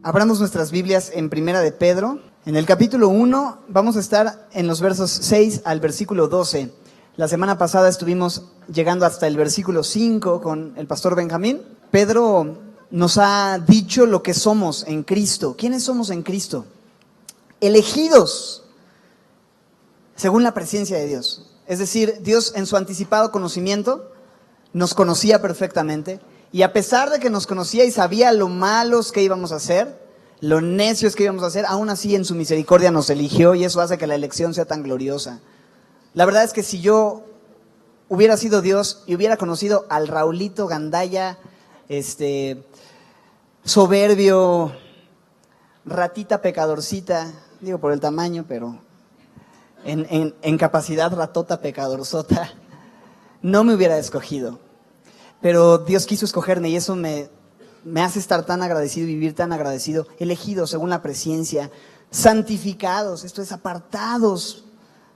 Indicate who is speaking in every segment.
Speaker 1: Abramos nuestras Biblias en Primera de Pedro. En el capítulo 1 vamos a estar en los versos 6 al versículo 12. La semana pasada estuvimos llegando hasta el versículo 5 con el pastor Benjamín. Pedro nos ha dicho lo que somos en Cristo. ¿Quiénes somos en Cristo? Elegidos según la presencia de Dios. Es decir, Dios en su anticipado conocimiento nos conocía perfectamente. Y a pesar de que nos conocía y sabía lo malos que íbamos a hacer, lo necios que íbamos a hacer, aún así en su misericordia nos eligió y eso hace que la elección sea tan gloriosa. La verdad es que si yo hubiera sido Dios y hubiera conocido al Raulito Gandaya, soberbio, ratita pecadorcita, digo por el tamaño, pero en capacidad ratota pecadorzota, no me hubiera escogido. Pero Dios quiso escogerme y eso me hace estar tan agradecido y vivir tan agradecido. Elegidos según la presencia, santificados, esto es, apartados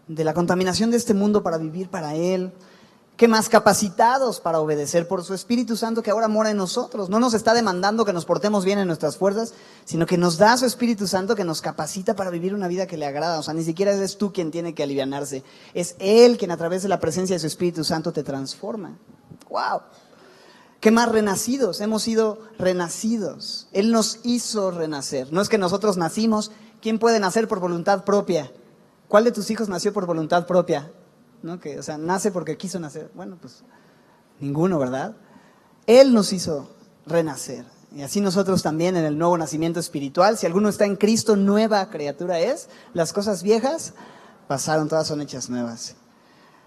Speaker 1: de la contaminación de este mundo para vivir para Él. ¿Qué más? Capacitados para obedecer por su Espíritu Santo que ahora mora en nosotros. No nos está demandando que nos portemos bien en nuestras fuerzas, sino que nos da su Espíritu Santo que nos capacita para vivir una vida que le agrada. O sea, ni siquiera eres tú quien tiene que alivianarse. Es Él quien a través de la presencia de su Espíritu Santo te transforma. ¡Wow! ¿Qué más? Renacidos, hemos sido renacidos. Él nos hizo renacer. No es que nosotros nacimos. ¿Quién puede nacer por voluntad propia? ¿Cuál de tus hijos nació por voluntad propia? ¿No? Que, o sea, nace porque quiso nacer. Bueno, pues ninguno, ¿verdad? Él nos hizo renacer. Y así nosotros también en el nuevo nacimiento espiritual. Si alguno está en Cristo, nueva criatura es. Las cosas viejas pasaron, todas son hechas nuevas.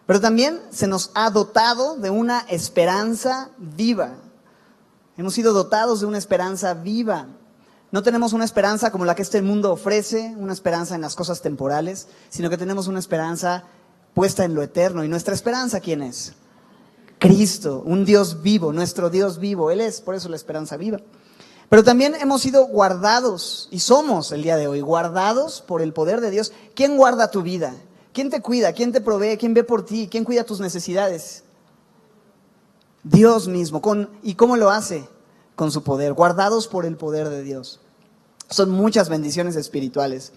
Speaker 1: Pero también se nos ha dotado de una esperanza viva. Hemos sido dotados de una esperanza viva. No tenemos una esperanza como la que este mundo ofrece, una esperanza en las cosas temporales, sino que tenemos una esperanza puesta en lo eterno. ¿Y nuestra esperanza quién es? Cristo, un Dios vivo, nuestro Dios vivo. Él es, por eso la esperanza viva. Pero también hemos sido guardados, y somos el día de hoy, guardados por el poder de Dios. ¿Quién guarda tu vida? ¿Quién te cuida? ¿Quién te provee? ¿Quién ve por ti? ¿Quién cuida tus necesidades? Dios mismo. ¿Y cómo lo hace? Con su poder, guardados por el poder de Dios. Son muchas bendiciones espirituales.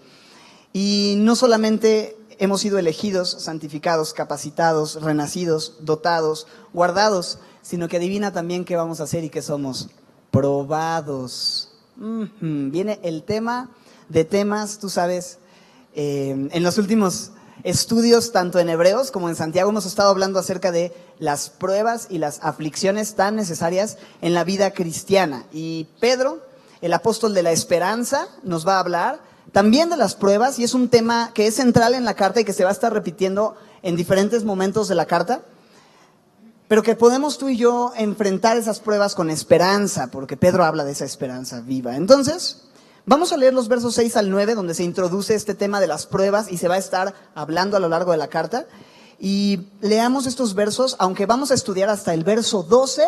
Speaker 1: Y no solamente hemos sido elegidos, santificados, capacitados, renacidos, dotados, guardados, sino que adivina también qué vamos a hacer y qué somos. Probados. Viene el tema de temas, tú sabes, en los últimos estudios, tanto en Hebreos como en Santiago, hemos estado hablando acerca de las pruebas y las aflicciones tan necesarias en la vida cristiana. Y Pedro, el apóstol de la esperanza, nos va a hablar también de las pruebas, y es un tema que es central en la carta y que se va a estar repitiendo en diferentes momentos de la carta, pero que podemos tú y yo enfrentar esas pruebas con esperanza, porque Pedro habla de esa esperanza viva. Entonces, vamos a leer los versos 6 al 9, donde se introduce este tema de las pruebas y se va a estar hablando a lo largo de la carta. Y leamos estos versos, aunque vamos a estudiar hasta el verso 12,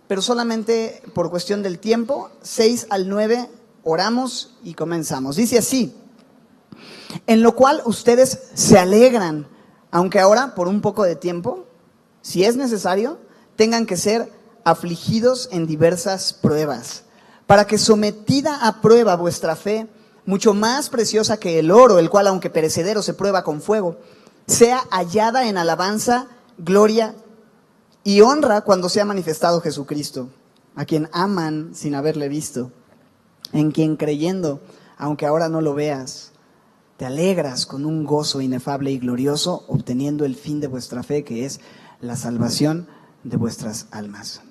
Speaker 1: pero solamente por cuestión del tiempo. 6 al 9, oramos y comenzamos. Dice así: en lo cual ustedes se alegran, aunque ahora por un poco de tiempo, si es necesario, tengan que ser afligidos en diversas pruebas, para que sometida a prueba vuestra fe, mucho más preciosa que el oro, el cual aunque perecedero se prueba con fuego, sea hallada en alabanza, gloria y honra cuando sea manifestado Jesucristo, a quien aman sin haberle visto, en quien creyendo, aunque ahora no lo veas, te alegras con un gozo inefable y glorioso, obteniendo el fin de vuestra fe, que es la salvación de vuestras almas.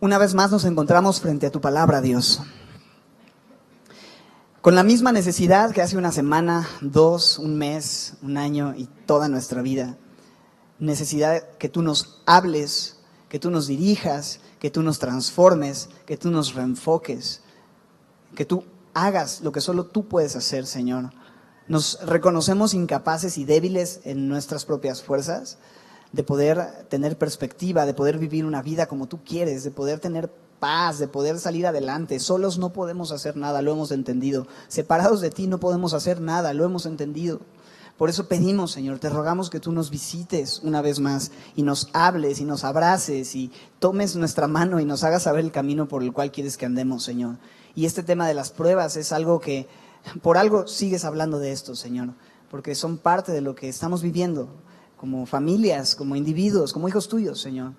Speaker 1: Una vez más nos encontramos frente a tu palabra, Dios, con la misma necesidad que hace una semana, 2, un mes, un año y toda nuestra vida. Necesidad que tú nos hables, que tú nos dirijas, que tú nos transformes, que tú nos reenfoques, que tú hagas lo que solo tú puedes hacer, Señor. Nos reconocemos incapaces y débiles en nuestras propias fuerzas, de poder tener perspectiva, de poder vivir una vida como tú quieres, de poder tener paz, de poder salir adelante. Solos no podemos hacer nada, lo hemos entendido. Separados de ti no podemos hacer nada, lo hemos entendido. Por eso pedimos, Señor, te rogamos que tú nos visites una vez más y nos hables y nos abraces y tomes nuestra mano y nos hagas saber el camino por el cual quieres que andemos, Señor. Y este tema de las pruebas es algo que, por algo sigues hablando de esto, Señor, porque son parte de lo que estamos viviendo como familias, como individuos, como hijos tuyos, Señor.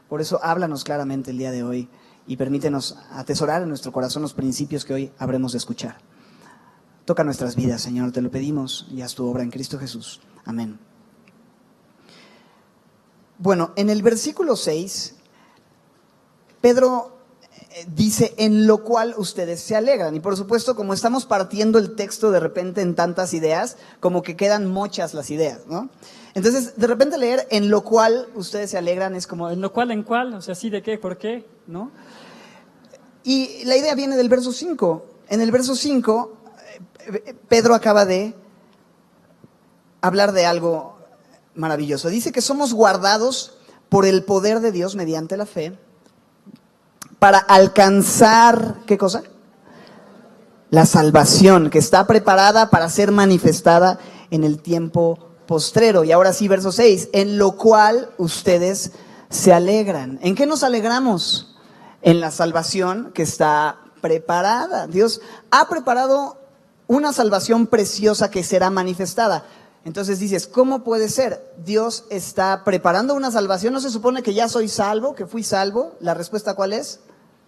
Speaker 1: Por eso háblanos claramente el día de hoy y permítenos atesorar en nuestro corazón los principios que hoy habremos de escuchar. Toca nuestras vidas, Señor, te lo pedimos y haz tu obra en Cristo Jesús. Amén. Bueno, en el versículo 6, Pedro dice, en lo cual ustedes se alegran. Y por supuesto, como estamos partiendo el texto de repente en tantas ideas, como que quedan mochas las ideas, ¿no? Entonces, de repente leer en lo cual ustedes se alegran es como, ¿en lo cual, en cuál? O sea, ¿sí, de qué, por qué? ¿No? Y la idea viene del verso 5. En el verso 5, Pedro acaba de hablar de algo maravilloso. Dice que somos guardados por el poder de Dios mediante la fe para alcanzar, ¿qué cosa? La salvación que está preparada para ser manifestada en el tiempo postrero. Y ahora sí, verso 6, en lo cual ustedes se alegran. ¿En qué nos alegramos? En la salvación que está preparada. Dios ha preparado una salvación preciosa que será manifestada. Entonces dices, ¿cómo puede ser? Dios está preparando una salvación. ¿No se supone que ya soy salvo, que fui salvo? La respuesta, ¿cuál es?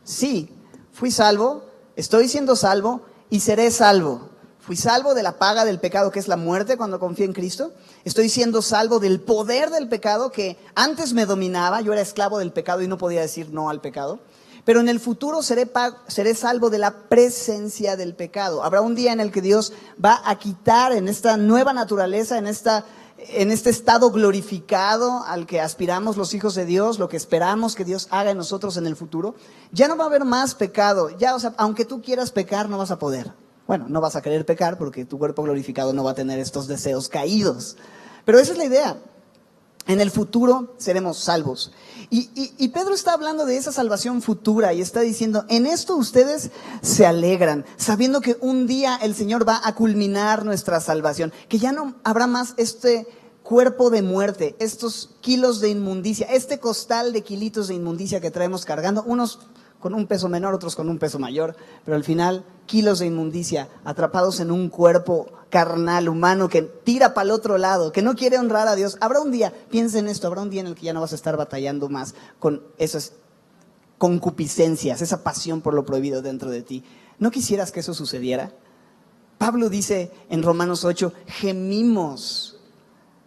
Speaker 1: Sí, fui salvo, estoy siendo salvo y seré salvo. Fui salvo de la paga del pecado, que es la muerte, cuando confié en Cristo. Estoy siendo salvo del poder del pecado que antes me dominaba. Yo era esclavo del pecado y no podía decir no al pecado. Pero en el futuro seré salvo de la presencia del pecado. Habrá un día en el que Dios va a quitar en esta nueva naturaleza, en este estado glorificado al que aspiramos los hijos de Dios, lo que esperamos que Dios haga en nosotros en el futuro. Ya no va a haber más pecado. Ya, o sea, aunque tú quieras pecar, no vas a poder. Bueno, no vas a querer pecar porque tu cuerpo glorificado no va a tener estos deseos caídos. Pero esa es la idea. En el futuro seremos salvos. Y Pedro está hablando de esa salvación futura y está diciendo, en esto ustedes se alegran, sabiendo que un día el Señor va a culminar nuestra salvación, que ya no habrá más este cuerpo de muerte, estos kilos de inmundicia, este costal de kilitos de inmundicia que traemos cargando, unos con un peso menor, otros con un peso mayor, pero al final kilos de inmundicia atrapados en un cuerpo carnal, humano, que tira para el otro lado, que no quiere honrar a Dios. Habrá un día, piensa en esto, habrá un día en el que ya no vas a estar batallando más con esas concupiscencias, esa pasión por lo prohibido dentro de ti. ¿No quisieras que eso sucediera? Pablo dice en Romanos 8, gemimos.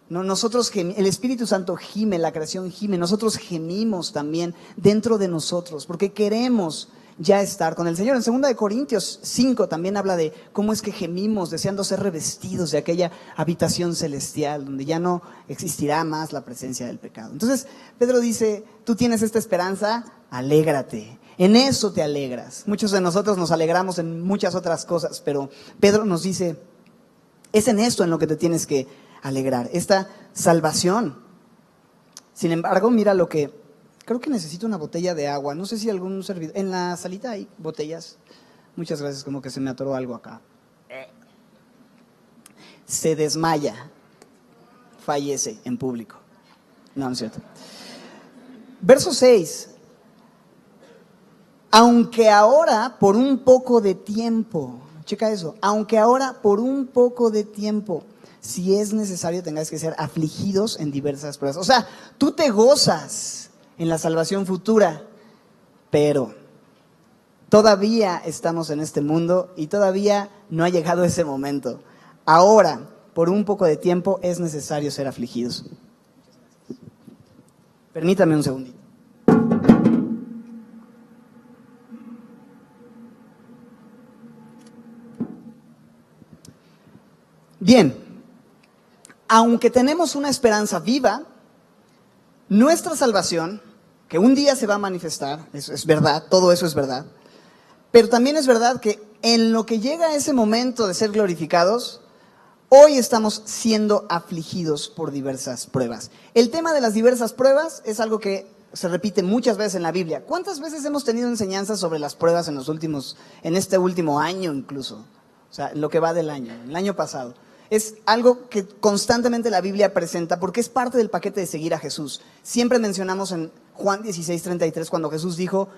Speaker 1: No, nosotros el Espíritu Santo gime, la creación gime, nosotros gemimos también dentro de nosotros, porque queremos ya estar con el Señor. En 2 Corintios 5 también habla de cómo es que gemimos, deseando ser revestidos de aquella habitación celestial, donde ya no existirá más la presencia del pecado. Entonces, Pedro dice, tú tienes esta esperanza, alégrate. En eso te alegras. Muchos de nosotros nos alegramos en muchas otras cosas, pero Pedro nos dice, es en esto en lo que te tienes que alegrar, esta salvación. Sin embargo, mira lo que, creo que necesito una botella de agua, no sé si algún servidor, en la salita hay botellas, muchas gracias, como que se me atoró algo acá. Se desmaya, fallece en público. No, no es cierto. Verso 6, aunque ahora por un poco de tiempo, checa eso, aunque ahora por un poco de tiempo, si es necesario, tengáis que ser afligidos en diversas pruebas. O sea, tú te gozas en la salvación futura, pero todavía estamos en este mundo y todavía no ha llegado ese momento. Ahora, por un poco de tiempo, es necesario ser afligidos. Permítame un segundito. Bien. Aunque tenemos una esperanza viva, nuestra salvación, que un día se va a manifestar, eso es verdad, todo eso es verdad, pero también es verdad que en lo que llega ese momento de ser glorificados, hoy estamos siendo afligidos por diversas pruebas. El tema de las diversas pruebas es algo que se repite muchas veces en la Biblia. ¿Cuántas veces hemos tenido enseñanzas sobre las pruebas en este último año incluso? O sea, lo que va del año, el año pasado. es algo que constantemente la Biblia presenta porque es parte del paquete de seguir a Jesús. Siempre mencionamos en Juan 16:33 cuando Jesús dijo,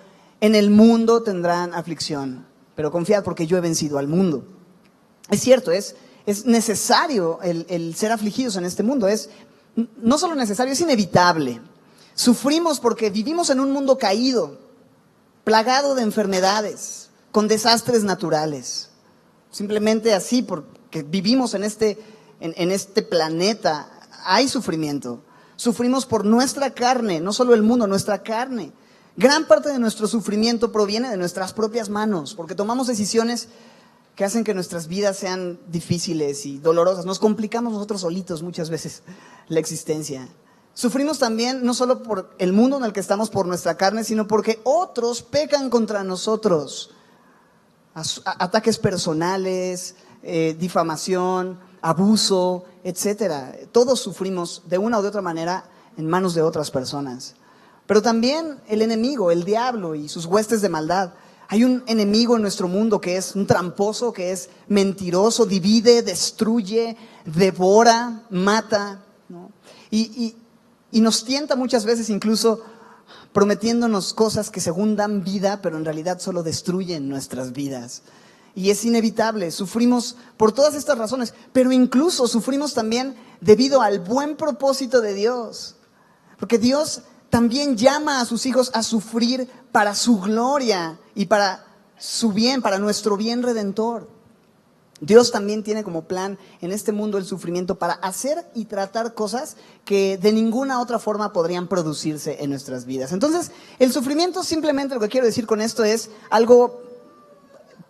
Speaker 1: en el mundo tendrán aflicción, pero confiad porque yo he vencido al mundo. Es cierto, es necesario el ser afligidos en este mundo, es no solo necesario, es inevitable. Sufrimos porque vivimos en un mundo caído, plagado de enfermedades, con desastres naturales. Simplemente así, porque vivimos en este planeta, hay sufrimiento. Sufrimos por nuestra carne, no solo el mundo, nuestra carne. Gran parte de nuestro sufrimiento proviene de nuestras propias manos, porque tomamos decisiones que hacen que nuestras vidas sean difíciles y dolorosas. Nos complicamos nosotros solitos muchas veces la existencia. Sufrimos también no solo por el mundo en el que estamos, por nuestra carne, sino porque otros pecan contra nosotros. Ataques personales, difamación, abuso, etcétera. Todos sufrimos de una u de otra manera en manos de otras personas. Pero también el enemigo, el diablo y sus huestes de maldad. Hay un enemigo en nuestro mundo que es un tramposo, que es mentiroso, divide, destruye, devora, mata, ¿no? Y nos tienta muchas veces incluso prometiéndonos cosas que según dan vida, pero en realidad solo destruyen nuestras vidas. Y es inevitable, sufrimos por todas estas razones, pero incluso sufrimos también debido al buen propósito de Dios. Porque Dios también llama a sus hijos a sufrir para su gloria y para su bien, para nuestro bien redentor. Dios también tiene como plan en este mundo el sufrimiento para hacer y tratar cosas que de ninguna otra forma podrían producirse en nuestras vidas. Entonces, el sufrimiento simplemente, lo que quiero decir con esto es algo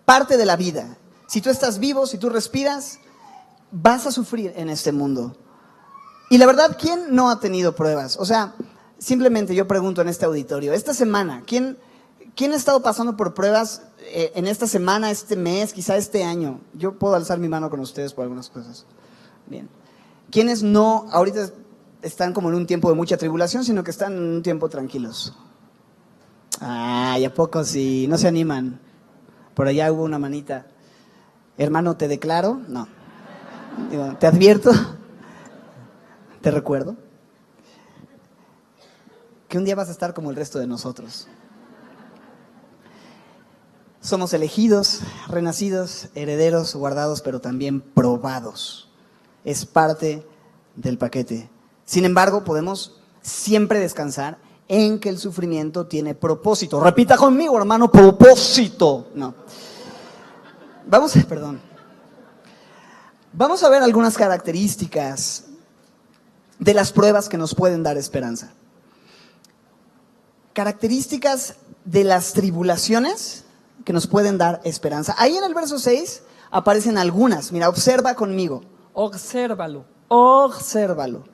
Speaker 1: parte de la vida. Si tú estás vivo, si tú respiras, vas a sufrir en este mundo. Y la verdad, ¿quién no ha tenido pruebas? O sea, simplemente yo pregunto en este auditorio, esta semana, ¿quién ha estado pasando por pruebas en esta semana, este mes, quizá este año? Yo puedo alzar mi mano con ustedes por algunas cosas. Bien. ¿Quiénes no ahorita están como en un tiempo de mucha tribulación, sino que están en un tiempo tranquilos? Ay, ¿a poco sí? No se animan. Por allá hubo una manita. Hermano, ¿te declaro? No. Digo, ¿te advierto? ¿Te recuerdo? Que un día vas a estar como el resto de nosotros. Somos elegidos, renacidos, herederos, guardados, pero también probados. Es parte del paquete. Sin embargo, podemos siempre descansar en que el sufrimiento tiene propósito. Repita conmigo, hermano, propósito. No. Vamos a ver algunas características de las pruebas que nos pueden dar esperanza. Características de las tribulaciones que nos pueden dar esperanza. Ahí en el verso 6 aparecen algunas. Mira, observa conmigo.
Speaker 2: Obsérvalo.
Speaker 1: Obsérvalo.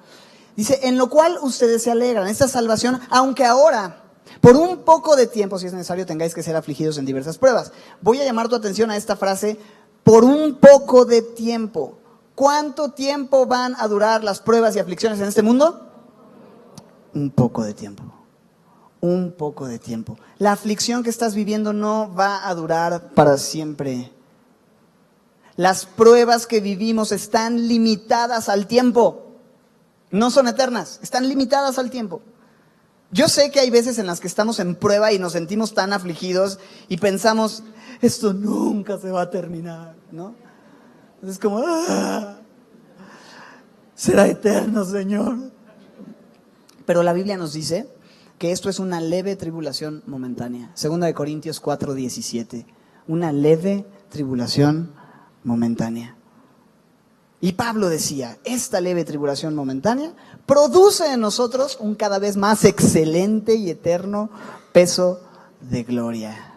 Speaker 1: Dice, en lo cual ustedes se alegran. Esta salvación, aunque ahora, por un poco de tiempo, si es necesario, tengáis que ser afligidos en diversas pruebas. Voy a llamar tu atención a esta frase, por un poco de tiempo. ¿Cuánto tiempo van a durar las pruebas y aflicciones en este mundo? Un poco de tiempo. Un poco de tiempo. La aflicción que estás viviendo no va a durar para siempre. Las pruebas que vivimos están limitadas al tiempo. No son eternas, están limitadas al tiempo. Yo sé que hay veces en las que estamos en prueba y nos sentimos tan afligidos y pensamos, esto nunca se va a terminar, ¿no? Es como, será eterno, Señor. Pero la Biblia nos dice que esto es una leve tribulación momentánea. 2 Corintios 4:17. Una leve tribulación momentánea. Y Pablo decía, esta leve tribulación momentánea produce en nosotros un cada vez más excelente y eterno peso de gloria.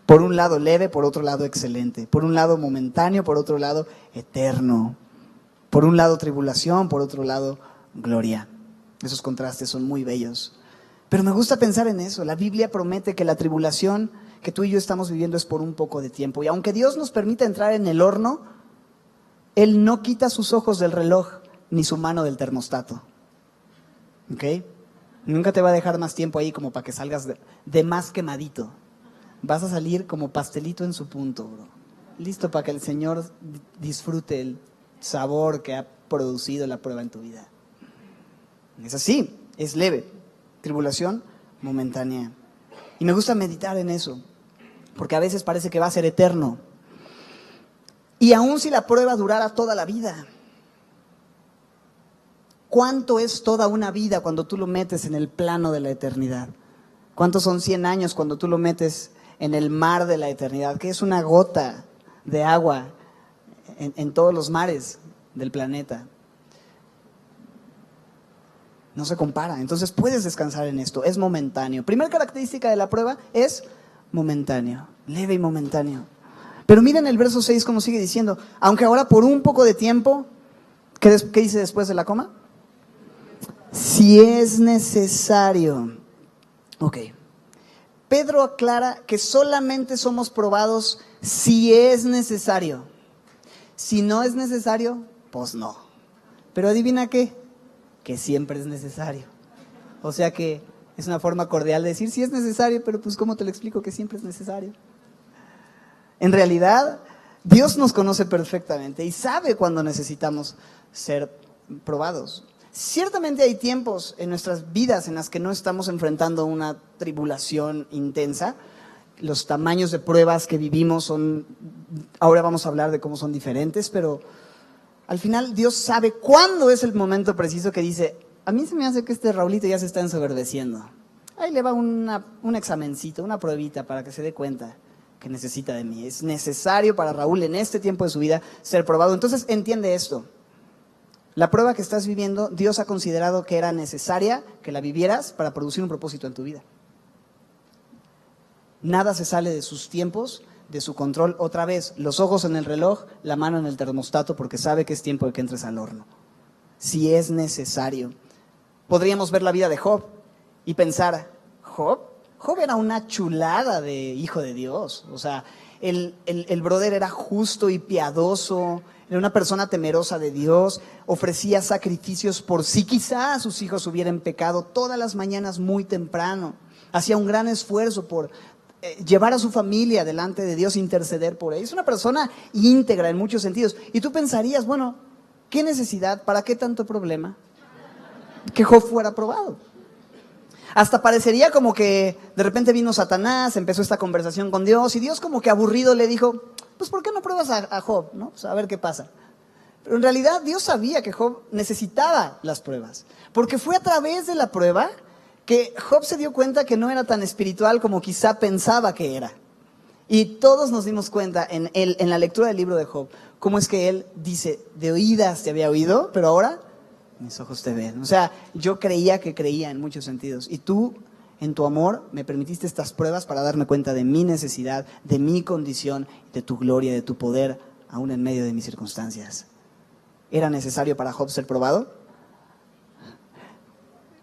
Speaker 1: Por un lado leve, por otro lado excelente. Por un lado momentáneo, por otro lado eterno. Por un lado tribulación, por otro lado gloria. Esos contrastes son muy bellos. Pero me gusta pensar en eso. La Biblia promete que la tribulación que tú y yo estamos viviendo es por un poco de tiempo. Y aunque Dios nos permita entrar en el horno, Él no quita sus ojos del reloj ni su mano del termostato. ¿Ok? Nunca te va a dejar más tiempo ahí como para que salgas de más quemadito. Vas a salir como pastelito en su punto, bro. listo para que el Señor disfrute el sabor que ha producido la prueba en tu vida. Es así, es leve, tribulación momentánea. Y me gusta meditar en eso, porque a veces parece que va a ser eterno. Y aun si la prueba durara toda la vida, ¿cuánto es toda una vida cuando tú lo metes en el plano de la eternidad? ¿Cuántos son 100 años cuando tú lo metes en el mar de la eternidad? Que es una gota de agua en todos los mares del planeta. No se compara. Entonces puedes descansar en esto. Es momentáneo. Primera característica de la prueba es momentáneo. Leve y momentáneo. Pero miren el verso 6 como sigue diciendo. Aunque ahora por un poco de tiempo, ¿qué dice después de la coma? Si es necesario. Ok. Pedro aclara que solamente somos probados si es necesario. Si no es necesario, pues no. Pero adivina qué, que siempre es necesario. O sea que es una forma cordial de decir si es necesario, pero pues ¿cómo te lo explico que siempre es necesario? En realidad, Dios nos conoce perfectamente y sabe cuando necesitamos ser probados. Ciertamente hay tiempos en nuestras vidas en las que no estamos enfrentando una tribulación intensa. Los tamaños de pruebas que vivimos son, ahora vamos a hablar de cómo son diferentes, pero al final Dios sabe cuándo es el momento preciso que dice, a mí se me hace que este Raulito ya se está ensoberbeciendo. Ahí le va un examencito, una pruebita para que se dé cuenta que necesita de mí. Es necesario para Raúl en este tiempo de su vida ser probado. Entonces entiende esto. La prueba que estás viviendo, Dios ha considerado que era necesaria que la vivieras para producir un propósito en tu vida. Nada se sale de sus tiempos, de su control. Otra vez, los ojos en el reloj, la mano en el termostato, porque sabe que es tiempo de que entres al horno. Si es necesario. Podríamos ver la vida de Job y pensar, ¿Job era una chulada de hijo de Dios. O sea, el brother era justo y piadoso, era una persona temerosa de Dios, ofrecía sacrificios por si quizá sus hijos hubieran pecado todas las mañanas muy temprano. Hacía un gran esfuerzo por llevar a su familia delante de Dios, interceder por ellos. Es una persona íntegra en muchos sentidos. Y tú pensarías, bueno, ¿qué necesidad? ¿Para qué tanto problema? Que Job fuera probado. Hasta parecería como que de repente vino Satanás, empezó esta conversación con Dios y Dios como que aburrido le dijo, pues ¿por qué no pruebas a Job? ¿No? Pues a ver qué pasa. Pero en realidad Dios sabía que Job necesitaba las pruebas, porque fue a través de la prueba que Job se dio cuenta que no era tan espiritual como quizá pensaba que era. Y todos nos dimos cuenta en la lectura del libro de Job, cómo es que él dice, de oídas te había oído, pero ahora mis ojos te ven. O sea, yo creía que creía en muchos sentidos. Y tú, en tu amor, me permitiste estas pruebas para darme cuenta de mi necesidad, de mi condición, de tu gloria, de tu poder, aún en medio de mis circunstancias. ¿Era necesario para Job ser probado?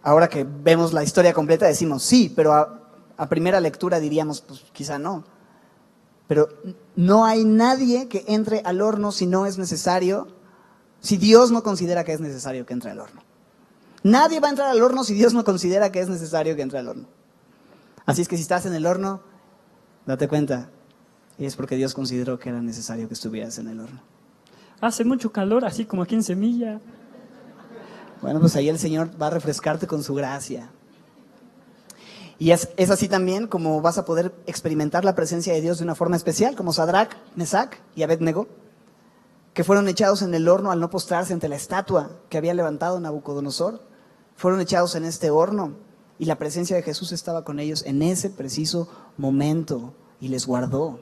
Speaker 1: Ahora que vemos la historia completa decimos sí, pero a primera lectura diríamos, pues quizá no. Pero no hay nadie que entre al horno si no es necesario, si Dios no considera que es necesario que entre al horno. Nadie va a entrar al horno si Dios no considera que es necesario que entre al horno. Así es que si estás en el horno, date cuenta, y es porque Dios consideró que era necesario que estuvieras en el horno.
Speaker 2: Hace mucho calor, así como aquí en Semilla.
Speaker 1: Bueno, pues ahí el Señor va a refrescarte con su gracia. Y es así también como vas a poder experimentar la presencia de Dios de una forma especial, como Sadrach, Mesach y Abednego, que fueron echados en el horno al no postrarse ante la estatua que había levantado Nabucodonosor. Fueron echados en este horno y la presencia de Jesús estaba con ellos en ese preciso momento y les guardó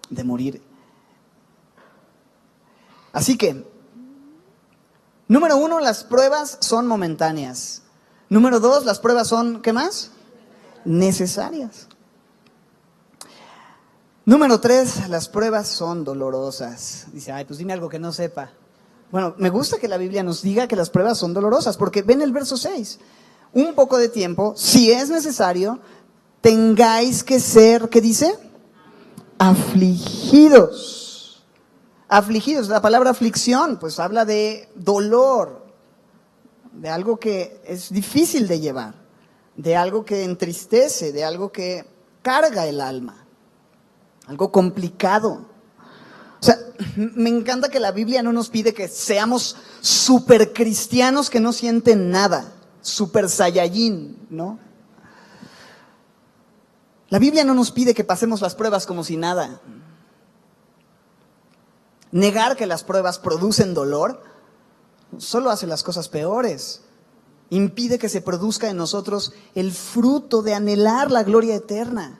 Speaker 1: de morir. Así que, número 1, las pruebas son momentáneas. Número 2, las pruebas son, ¿qué más? Necesarias. Número 3, las pruebas son dolorosas. Dice, ay, pues dime algo que no sepa. Bueno, me gusta que la Biblia nos diga que las pruebas son dolorosas, porque ven el verso 6. Un poco de tiempo, si es necesario, tengáis que ser, ¿qué dice? Afligidos. Afligidos, la palabra aflicción, pues habla de dolor, de algo que es difícil de llevar, de algo que entristece, de algo que carga el alma. Algo complicado. me encanta que la Biblia no nos pide que seamos super cristianos que no sienten nada, super saiyajin, ¿no? La Biblia no nos pide que pasemos las pruebas como si nada. Negar que las pruebas producen dolor solo hace las cosas peores. Impide que se produzca en nosotros el fruto de anhelar la gloria eterna.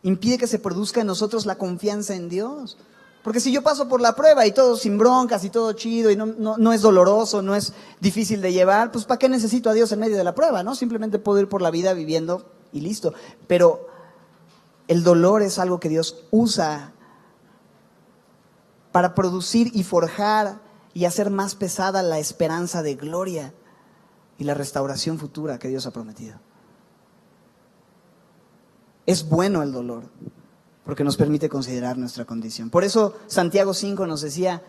Speaker 1: Impide que se produzca en nosotros la confianza en Dios. Porque si yo paso por la prueba y todo sin broncas y todo chido y no es doloroso, no es difícil de llevar, pues ¿para qué necesito a Dios en medio de la prueba, no? Simplemente puedo ir por la vida viviendo y listo. Pero el dolor es algo que Dios usa para producir y forjar y hacer más pesada la esperanza de gloria y la restauración futura que Dios ha prometido. Es bueno el dolor, porque nos permite considerar nuestra condición. Por eso Santiago 5 nos decía,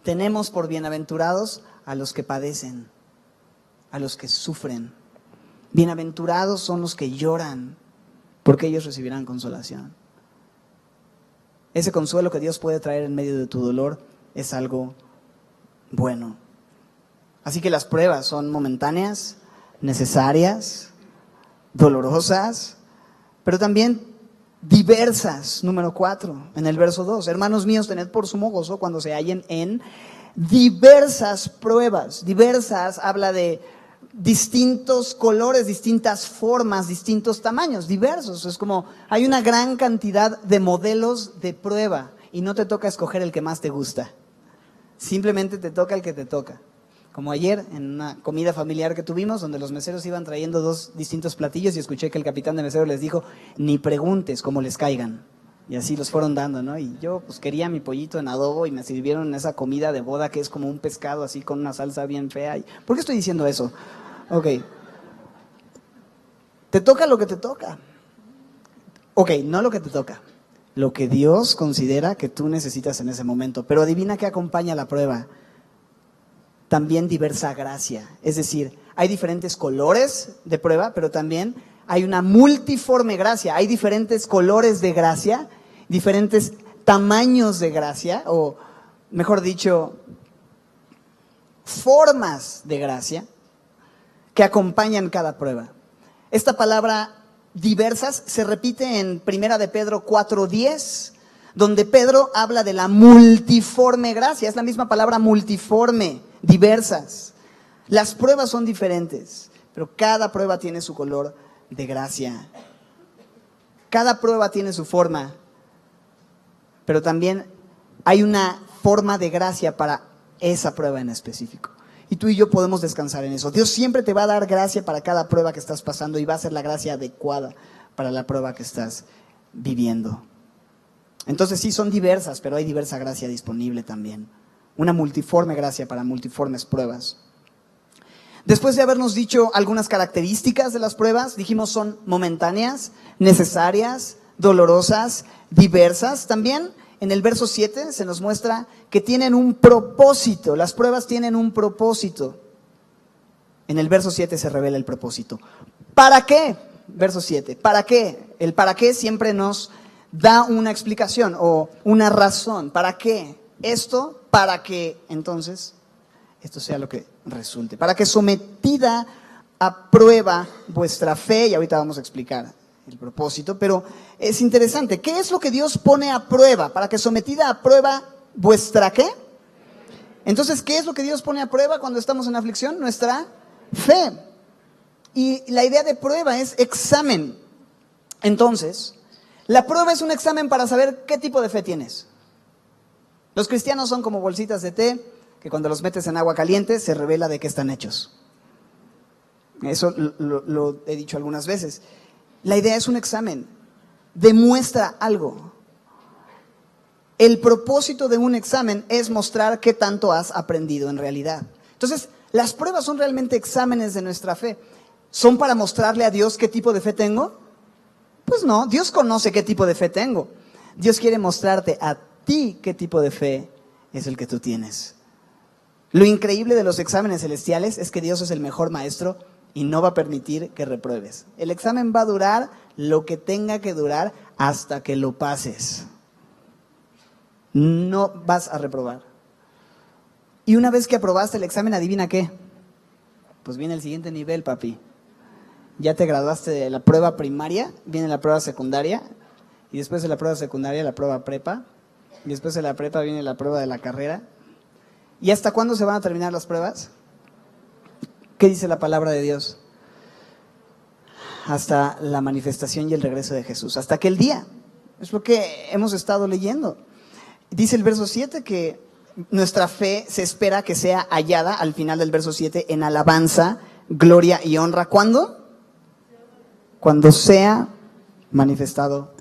Speaker 1: tenemos por bienaventurados a los que padecen, a los que sufren. Bienaventurados son los que lloran, porque ellos recibirán consolación. Ese consuelo que Dios puede traer en medio de tu dolor es algo bueno. Así que las pruebas son momentáneas, necesarias, dolorosas, pero también diversas. Número 4, en el verso 2. Hermanos míos, tened por sumo gozo cuando se hallen en diversas pruebas. Diversas habla de distintos colores, distintas formas, distintos tamaños, diversos. Es como hay una gran cantidad de modelos de prueba y no te toca escoger el que más te gusta. Simplemente te toca el que te toca. Como ayer en una comida familiar que tuvimos, donde los meseros iban trayendo 2 distintos platillos y escuché que el capitán de mesero les dijo, ni preguntes cómo les caigan. Y así los fueron dando, ¿no? Y yo pues quería mi pollito en adobo y me sirvieron esa comida de boda que es como un pescado así con una salsa bien fea. ¿Por qué estoy diciendo eso? Ok. Te toca lo que te toca. Ok, no lo que te toca. Lo que Dios considera que tú necesitas en ese momento. Pero adivina qué acompaña la prueba. También diversa gracia. Es decir, hay diferentes colores de prueba, pero también hay una multiforme gracia. Hay diferentes colores de gracia, diferentes tamaños de gracia, o mejor dicho, formas de gracia que acompañan cada prueba. Esta palabra diversas se repite en 1 de Pedro 4:10, donde Pedro habla de la multiforme gracia. Es la misma palabra multiforme, diversas. Las pruebas son diferentes, pero cada prueba tiene su color de gracia. Cada prueba tiene su forma, pero también hay una forma de gracia para esa prueba en específico. Y tú y yo podemos descansar en eso. Dios siempre te va a dar gracia para cada prueba que estás pasando y va a ser la gracia adecuada para la prueba que estás viviendo. Entonces sí, son diversas, pero hay diversa gracia disponible también. Una multiforme gracia para multiformes pruebas. Después de habernos dicho algunas características de las pruebas, dijimos son momentáneas, necesarias, dolorosas, diversas. También en el verso 7 se nos muestra que tienen un propósito. Las pruebas tienen un propósito. En el verso 7 se revela el propósito. ¿Para qué? Verso 7. ¿Para qué? El para qué siempre nos da una explicación o una razón. ¿Para qué? Esto, para que entonces esto sea lo que resulte. Para que sometida a prueba vuestra fe, y ahorita vamos a explicar el propósito, pero es interesante. ¿Qué es lo que Dios pone a prueba? Para que sometida a prueba vuestra ¿qué? Entonces, ¿qué es lo que Dios pone a prueba cuando estamos en aflicción? Nuestra fe. Y la idea de prueba es examen. Entonces, la prueba es un examen para saber qué tipo de fe tienes. Los cristianos son como bolsitas de té que cuando los metes en agua caliente se revela de qué están hechos. Eso lo he dicho algunas veces. La idea es un examen, demuestra algo. El propósito de un examen es mostrar qué tanto has aprendido en realidad. Entonces, las pruebas son realmente exámenes de nuestra fe. ¿Son para mostrarle a Dios qué tipo de fe tengo? Pues no, Dios conoce qué tipo de fe tengo. Dios quiere mostrarte a ti qué tipo de fe es el que tú tienes. Lo increíble de los exámenes celestiales es que Dios es el mejor maestro y no va a permitir que repruebes. El examen va a durar lo que tenga que durar hasta que lo pases. no vas a reprobar. Y una vez que aprobaste el examen, ¿adivina qué? Pues viene el siguiente nivel, papi. Ya te graduaste de la prueba primaria, viene la prueba secundaria, y después de la prueba secundaria la prueba prepa, y después de la prepa viene la prueba de la carrera. ¿Y hasta cuándo se van a terminar las pruebas? ¿Qué dice la palabra de Dios? Hasta la manifestación y el regreso de Jesús, hasta aquel día. Es lo que hemos estado leyendo. Dice el verso 7 que nuestra fe se espera que sea hallada, al final del verso 7, en alabanza, gloria y honra. ¿Cuándo? Cuando sea manifestado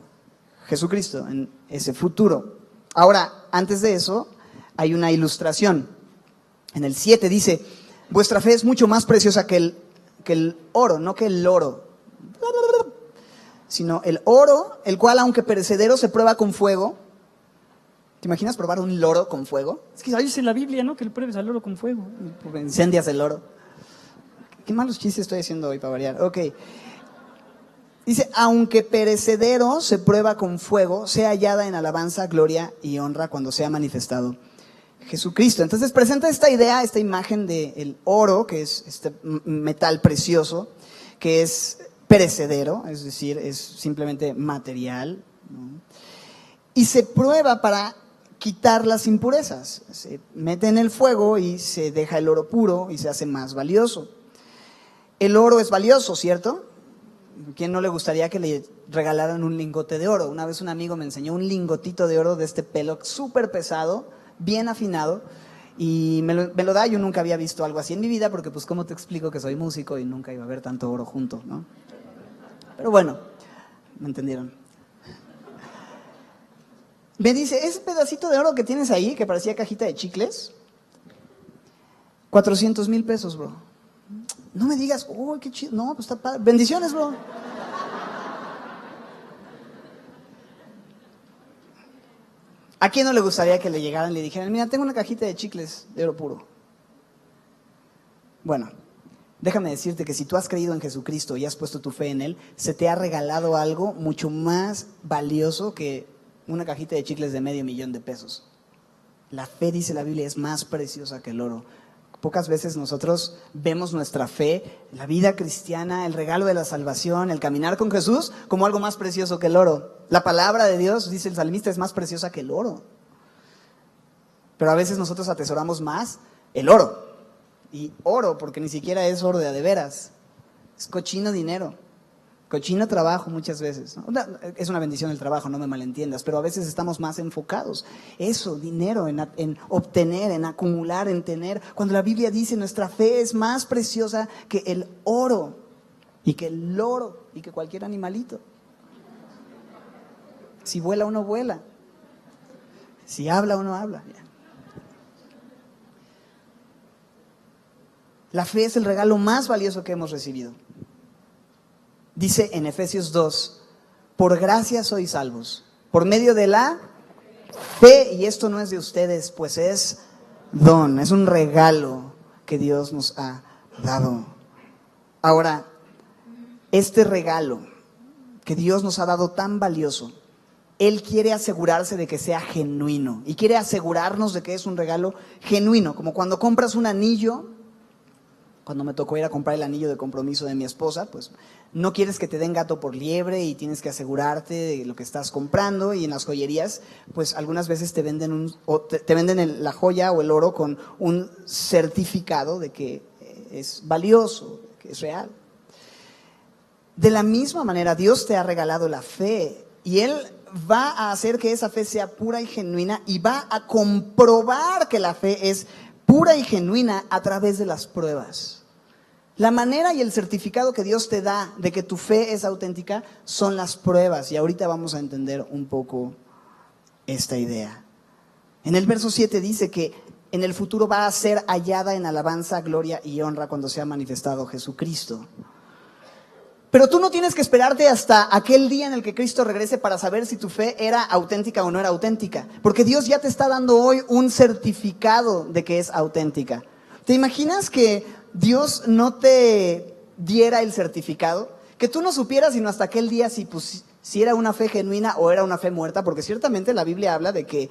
Speaker 1: Jesucristo, en ese futuro. Ahora, antes de eso, hay una ilustración. En el 7 dice, vuestra fe es mucho más preciosa que el oro, no que el oro, sino el oro, el cual aunque perecedero se prueba con fuego. ¿Te imaginas probar un loro con fuego?
Speaker 2: Es que ahí dice en la Biblia, ¿no? Que le pruebes al oro con fuego.
Speaker 1: Incendias el oro. Qué malos chistes estoy haciendo hoy para variar. Ok. Dice, aunque perecedero se prueba con fuego, sea hallada en alabanza, gloria y honra cuando sea manifestado Jesucristo. Entonces presenta esta idea, esta imagen del oro, que es este metal precioso, que es perecedero, es decir, es simplemente material, ¿no? Y se prueba para quitar las impurezas. Se mete en el fuego y se deja el oro puro y se hace más valioso. El oro es valioso, ¿cierto? ¿Quién no le gustaría que le regalaran un lingote de oro? Una vez un amigo me enseñó un lingotito de oro de este pelo súper pesado, bien afinado, y me lo da. Yo nunca había visto algo así en mi vida, porque pues cómo te explico que soy músico y nunca iba a haber tanto oro junto, ¿no? Pero bueno, ¿me entendieron? Me dice, ese pedacito de oro que tienes ahí, que parecía cajita de chicles, 400,000 pesos, bro. No me digas, uy, qué chido. No, pues está padre. Bendiciones, bro. ¿A quién no le gustaría que le llegaran y le dijeran, mira, tengo una cajita de chicles de oro puro? Bueno, déjame decirte que si tú has creído en Jesucristo y has puesto tu fe en Él, se te ha regalado algo mucho más valioso que una cajita de chicles de $500,000 de La fe, dice la Biblia, es más preciosa que el oro. Pocas veces nosotros vemos nuestra fe, la vida cristiana, el regalo de la salvación, el caminar con Jesús, como algo más precioso que el oro. La palabra de Dios, dice el salmista, es más preciosa que el oro. Pero a veces nosotros atesoramos más el oro. Y oro, porque ni siquiera es oro de a de veras. Es cochino dinero. Cochino trabajo muchas veces, ¿no? Es una bendición el trabajo, no me malentiendas, pero a veces estamos más enfocados. Eso, dinero, en obtener, en acumular, en tener. Cuando la Biblia dice nuestra fe es más preciosa que el oro y que el loro y que cualquier animalito. Si vuela uno vuela. Si habla uno habla. La fe es el regalo más valioso que hemos recibido. Dice en Efesios 2, por gracia sois salvos, por medio de la fe, y esto no es de ustedes, pues es don, es un regalo que Dios nos ha dado. Ahora, este regalo que Dios nos ha dado tan valioso, Él quiere asegurarse de que sea genuino, y quiere asegurarnos de que es un regalo genuino, como cuando compras un anillo. Cuando me tocó ir a comprar el anillo de compromiso de mi esposa, pues no quieres que te den gato por liebre y tienes que asegurarte de lo que estás comprando. Y en las joyerías, pues algunas veces te venden la joya o el oro con un certificado de que es valioso, que es real. De la misma manera, Dios te ha regalado la fe y Él va a hacer que esa fe sea pura y genuina y va a comprobar que la fe es pura y genuina a través de las pruebas. La manera y el certificado que Dios te da de que tu fe es auténtica son las pruebas. Y ahorita vamos a entender un poco esta idea. En el verso 7 dice que en el futuro va a ser hallada en alabanza, gloria y honra cuando sea manifestado Jesucristo. Pero tú no tienes que esperarte hasta aquel día en el que Cristo regrese para saber si tu fe era auténtica o no era auténtica. Porque Dios ya te está dando hoy un certificado de que es auténtica. ¿Te imaginas que Dios no te diera el certificado? Que tú no supieras sino hasta aquel día si era una fe genuina o era una fe muerta. Porque ciertamente la Biblia habla de que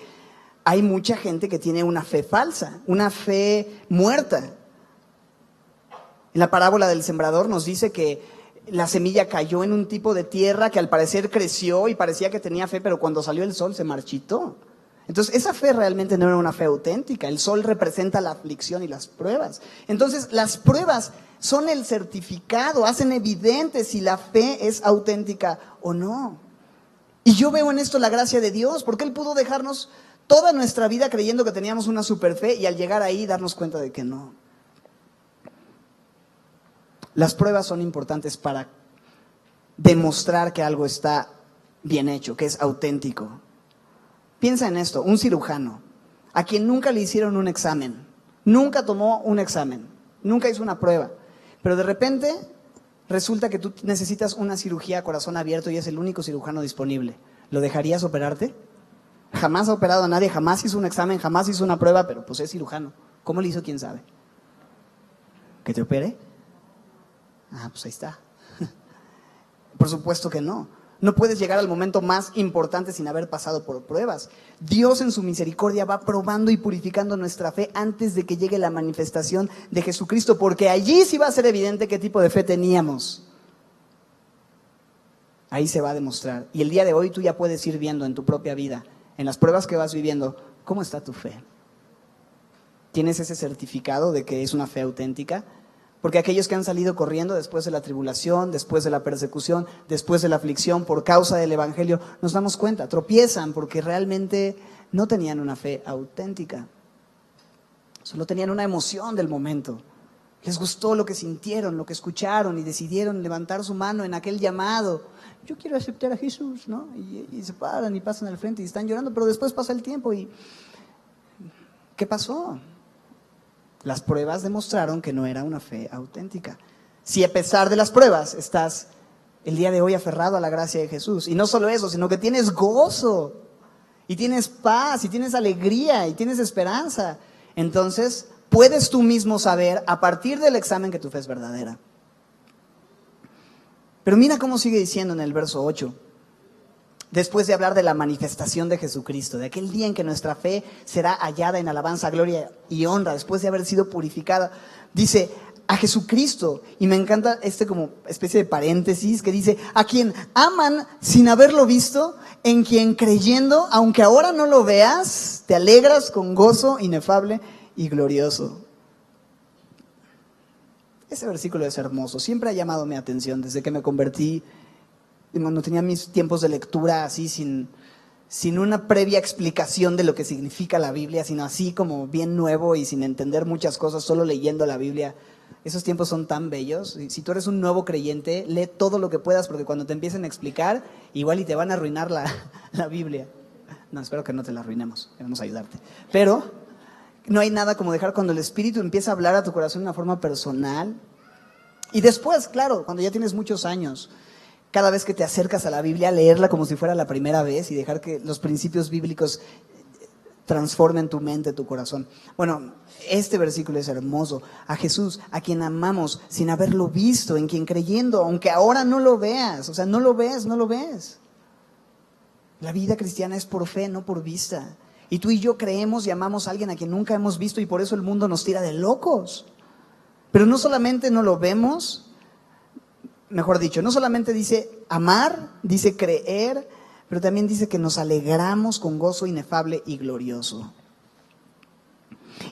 Speaker 1: hay mucha gente que tiene una fe falsa, una fe muerta. En la parábola del sembrador nos dice que la semilla cayó en un tipo de tierra que al parecer creció y parecía que tenía fe, pero cuando salió el sol se marchitó. Entonces, esa fe realmente no era una fe auténtica. El sol representa la aflicción y las pruebas. Entonces, las pruebas son el certificado, hacen evidente si la fe es auténtica o no. Y yo veo en esto la gracia de Dios, porque Él pudo dejarnos toda nuestra vida creyendo que teníamos una super fe y al llegar ahí darnos cuenta de que no. Las pruebas son importantes para demostrar que algo está bien hecho, que es auténtico. Piensa en esto, un cirujano, a quien nunca le hicieron un examen, nunca tomó un examen, nunca hizo una prueba, pero de repente resulta que tú necesitas una cirugía a corazón abierto y es el único cirujano disponible. ¿Lo dejarías operarte? Jamás ha operado a nadie, jamás hizo un examen, jamás hizo una prueba, pero pues es cirujano. ¿Cómo le hizo? ¿Quién sabe? ¿Que te opere? Ah, pues ahí está. Por supuesto que no. No puedes llegar al momento más importante sin haber pasado por pruebas. Dios en su misericordia va probando y purificando nuestra fe antes de que llegue la manifestación de Jesucristo, porque allí sí va a ser evidente qué tipo de fe teníamos. Ahí se va a demostrar. Y el día de hoy tú ya puedes ir viendo en tu propia vida, en las pruebas que vas viviendo, cómo está tu fe. ¿Tienes ese certificado de que es una fe auténtica? Porque aquellos que han salido corriendo después de la tribulación, después de la persecución, después de la aflicción por causa del evangelio, nos damos cuenta, tropiezan porque realmente no tenían una fe auténtica. Solo tenían una emoción del momento. Les gustó lo que sintieron, lo que escucharon y decidieron levantar su mano en aquel llamado. Yo quiero aceptar a Jesús, ¿no? Y se paran y pasan al frente y están llorando, pero después pasa el tiempo y ¿qué pasó? Las pruebas demostraron que no era una fe auténtica. Si a pesar de las pruebas estás el día de hoy aferrado a la gracia de Jesús, y no solo eso, sino que tienes gozo, y tienes paz, y tienes alegría, y tienes esperanza, entonces puedes tú mismo saber a partir del examen que tu fe es verdadera. Pero mira cómo sigue diciendo en el verso 8. Después de hablar de la manifestación de Jesucristo, de aquel día en que nuestra fe será hallada en alabanza, gloria y honra, después de haber sido purificada, dice a Jesucristo, y me encanta como especie de paréntesis que dice, a quien aman sin haberlo visto, en quien creyendo, aunque ahora no lo veas, te alegras con gozo inefable y glorioso. Ese versículo es hermoso, siempre ha llamado mi atención desde que me convertí. Cuando tenía mis tiempos de lectura así sin una previa explicación de lo que significa la Biblia, sino así como bien nuevo y sin entender muchas cosas, solo leyendo la Biblia. Esos tiempos son tan bellos. Si tú eres un nuevo creyente, lee todo lo que puedas, porque cuando te empiecen a explicar, igual y te van a arruinar la Biblia. No, espero que no te la arruinemos, queremos ayudarte. Pero no hay nada como dejar cuando el Espíritu empieza a hablar a tu corazón de una forma personal. Y después, claro, cuando ya tienes muchos años, cada vez que te acercas a la Biblia, leerla como si fuera la primera vez y dejar que los principios bíblicos transformen tu mente, tu corazón. Bueno, este versículo es hermoso. A Jesús, a quien amamos sin haberlo visto, en quien creyendo, aunque ahora no lo veas, o sea, no lo ves, no lo ves. La vida cristiana es por fe, no por vista. Y tú y yo creemos y amamos a alguien a quien nunca hemos visto y por eso el mundo nos tira de locos. Pero no solamente no lo vemos, mejor dicho, no solamente dice amar, dice creer, pero también dice que nos alegramos con gozo inefable y glorioso.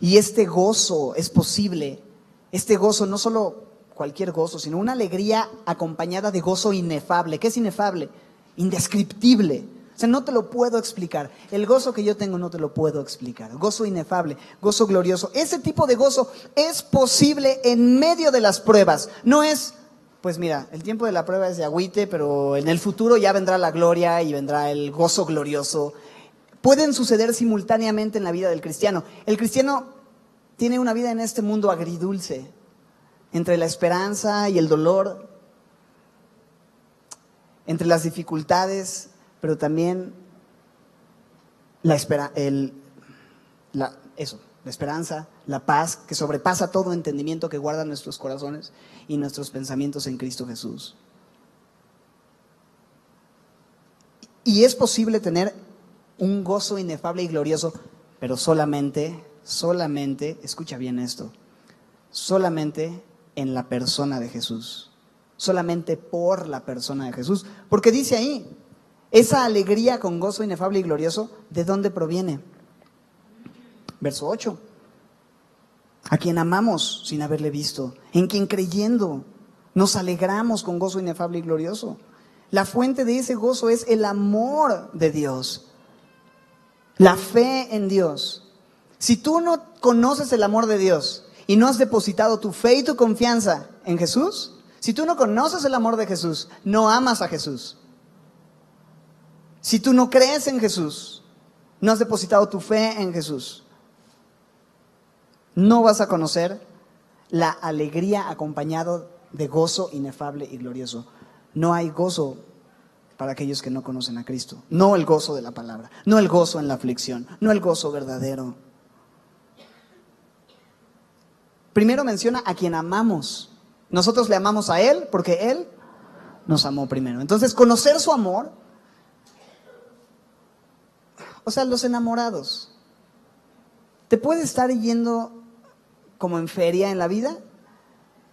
Speaker 1: Y este gozo es posible, este gozo, no solo cualquier gozo, sino una alegría acompañada de gozo inefable. ¿Qué es inefable? Indescriptible. O sea, no te lo puedo explicar. El gozo que yo tengo no te lo puedo explicar. Gozo inefable, gozo glorioso. Ese tipo de gozo es posible en medio de las pruebas. No es, pues mira, el tiempo de la prueba es de agüite, pero en el futuro ya vendrá la gloria y vendrá el gozo glorioso. Pueden suceder simultáneamente en la vida del cristiano. El cristiano tiene una vida en este mundo agridulce, entre la esperanza y el dolor, entre las dificultades, pero también la esperanza, la paz que sobrepasa todo entendimiento que guarda nuestros corazones y nuestros pensamientos en Cristo Jesús. Y es posible tener un gozo inefable y glorioso pero solamente, escucha bien esto, solamente en la persona de Jesús, solamente por la persona de Jesús, porque dice ahí, esa alegría con gozo inefable y glorioso, ¿de dónde proviene? Verso 8, a quien amamos sin haberle visto, en quien creyendo nos alegramos con gozo inefable y glorioso. La fuente de ese gozo es el amor de Dios, la fe en Dios. Si tú no conoces el amor de Dios y no has depositado tu fe y tu confianza en Jesús, si tú no conoces el amor de Jesús, no amas a Jesús. Si tú no crees en Jesús, no has depositado tu fe en Jesús, no vas a conocer la alegría acompañado de gozo inefable y glorioso. No hay gozo para aquellos que no conocen a Cristo. No el gozo de la palabra, no el gozo en la aflicción, no el gozo verdadero. Primero menciona a quien amamos. Nosotros le amamos a Él porque Él nos amó primero. Entonces, conocer su amor, o sea, los enamorados. Te puede estar yendo como en feria en la vida,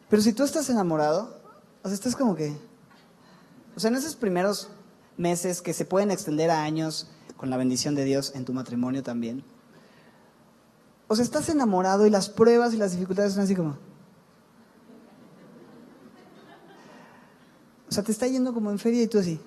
Speaker 1: pero si tú estás enamorado, o sea, estás como que, o sea, en esos primeros meses que se pueden extender a años con la bendición de Dios en tu matrimonio también, o sea, estás enamorado y las pruebas y las dificultades son así como, o sea, te está yendo como en feria y tú así.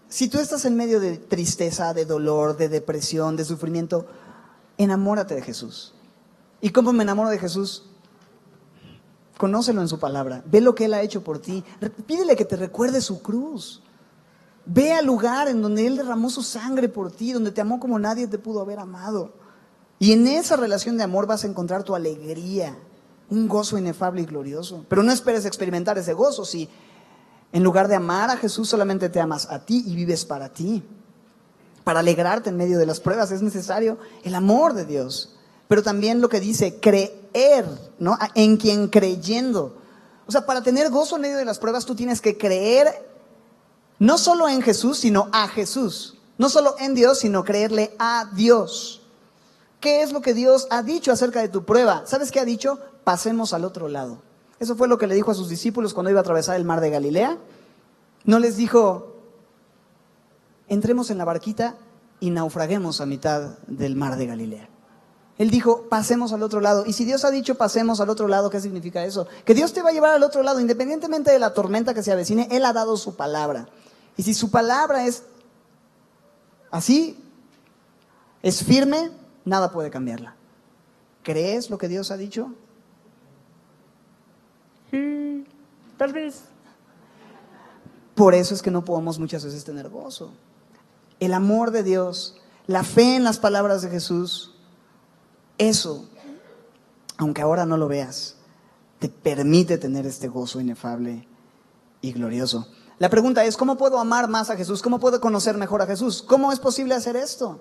Speaker 1: Si tú estás en medio de tristeza, de dolor, de depresión, de sufrimiento, enamórate de Jesús. ¿Y cómo me enamoro de Jesús? Conócelo en su palabra. Ve lo que Él ha hecho por ti. Pídele que te recuerde su cruz. Ve al lugar en donde Él derramó su sangre por ti, donde te amó como nadie te pudo haber amado. Y en esa relación de amor vas a encontrar tu alegría, un gozo inefable y glorioso. Pero no esperes experimentar ese gozo si en lugar de amar a Jesús, solamente te amas a ti y vives para ti. Para alegrarte en medio de las pruebas es necesario el amor de Dios. Pero también lo que dice, creer, ¿no? En quien creyendo. O sea, para tener gozo en medio de las pruebas, tú tienes que creer no solo en Jesús, sino a Jesús. No solo en Dios, sino creerle a Dios. ¿Qué es lo que Dios ha dicho acerca de tu prueba? ¿Sabes qué ha dicho? Pasemos al otro lado. Eso fue lo que le dijo a sus discípulos cuando iba a atravesar el mar de Galilea. No les dijo, entremos en la barquita y naufraguemos a mitad del mar de Galilea. Él dijo, pasemos al otro lado. Y si Dios ha dicho, pasemos al otro lado, ¿qué significa eso? Que Dios te va a llevar al otro lado, independientemente de la tormenta que se avecine. Él ha dado su palabra. Y si su palabra es así, es firme, nada puede cambiarla. ¿Crees lo que Dios ha dicho?
Speaker 2: Tal vez.
Speaker 1: Por eso es que no podemos muchas veces tener gozo. El amor de Dios, la fe en las palabras de Jesús, eso, aunque ahora no lo veas, te permite tener este gozo inefable y glorioso. La pregunta es, ¿cómo puedo amar más a Jesús? ¿Cómo puedo conocer mejor a Jesús? ¿Cómo es posible hacer esto?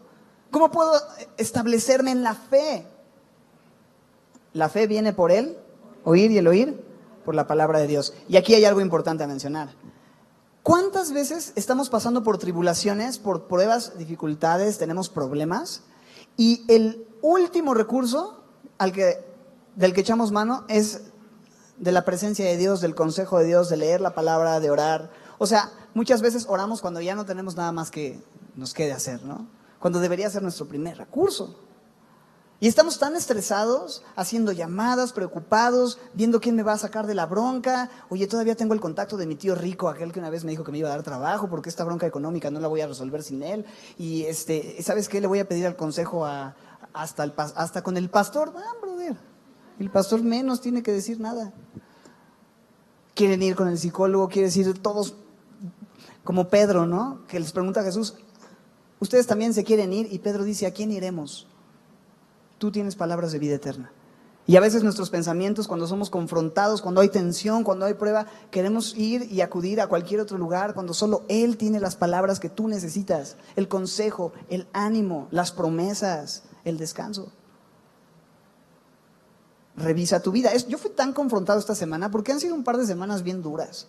Speaker 1: ¿Cómo puedo establecerme en la fe? La fe viene por el oír y el oír por la palabra de Dios. Y aquí hay algo importante a mencionar. ¿Cuántas veces estamos pasando por tribulaciones, por pruebas, dificultades, tenemos problemas? Y el último recurso del que echamos mano es de la presencia de Dios, del consejo de Dios, de leer la palabra, de orar. O sea, muchas veces oramos cuando ya no tenemos nada más que nos quede hacer, ¿no? Cuando debería ser nuestro primer recurso. Y estamos tan estresados, haciendo llamadas, preocupados, viendo quién me va a sacar de la bronca. Oye, todavía tengo el contacto de mi tío rico, aquel que una vez me dijo que me iba a dar trabajo, porque esta bronca económica no la voy a resolver sin él. Y ¿sabes qué? Le voy a pedir el consejo hasta con el pastor. Ah, brother, el pastor menos tiene que decir nada. Quieren ir con el psicólogo, quieren ir todos como Pedro, ¿no? Que les pregunta a Jesús, ¿ustedes también se quieren ir? Y Pedro dice, ¿a quién iremos? Tú tienes palabras de vida eterna. Y a veces nuestros pensamientos, cuando somos confrontados, cuando hay tensión, cuando hay prueba, queremos ir y acudir a cualquier otro lugar, cuando solo Él tiene las palabras que tú necesitas, el consejo, el ánimo, las promesas, el descanso. revisa tu vida. Yo fui tan confrontado esta semana porque han sido un par de semanas bien duras.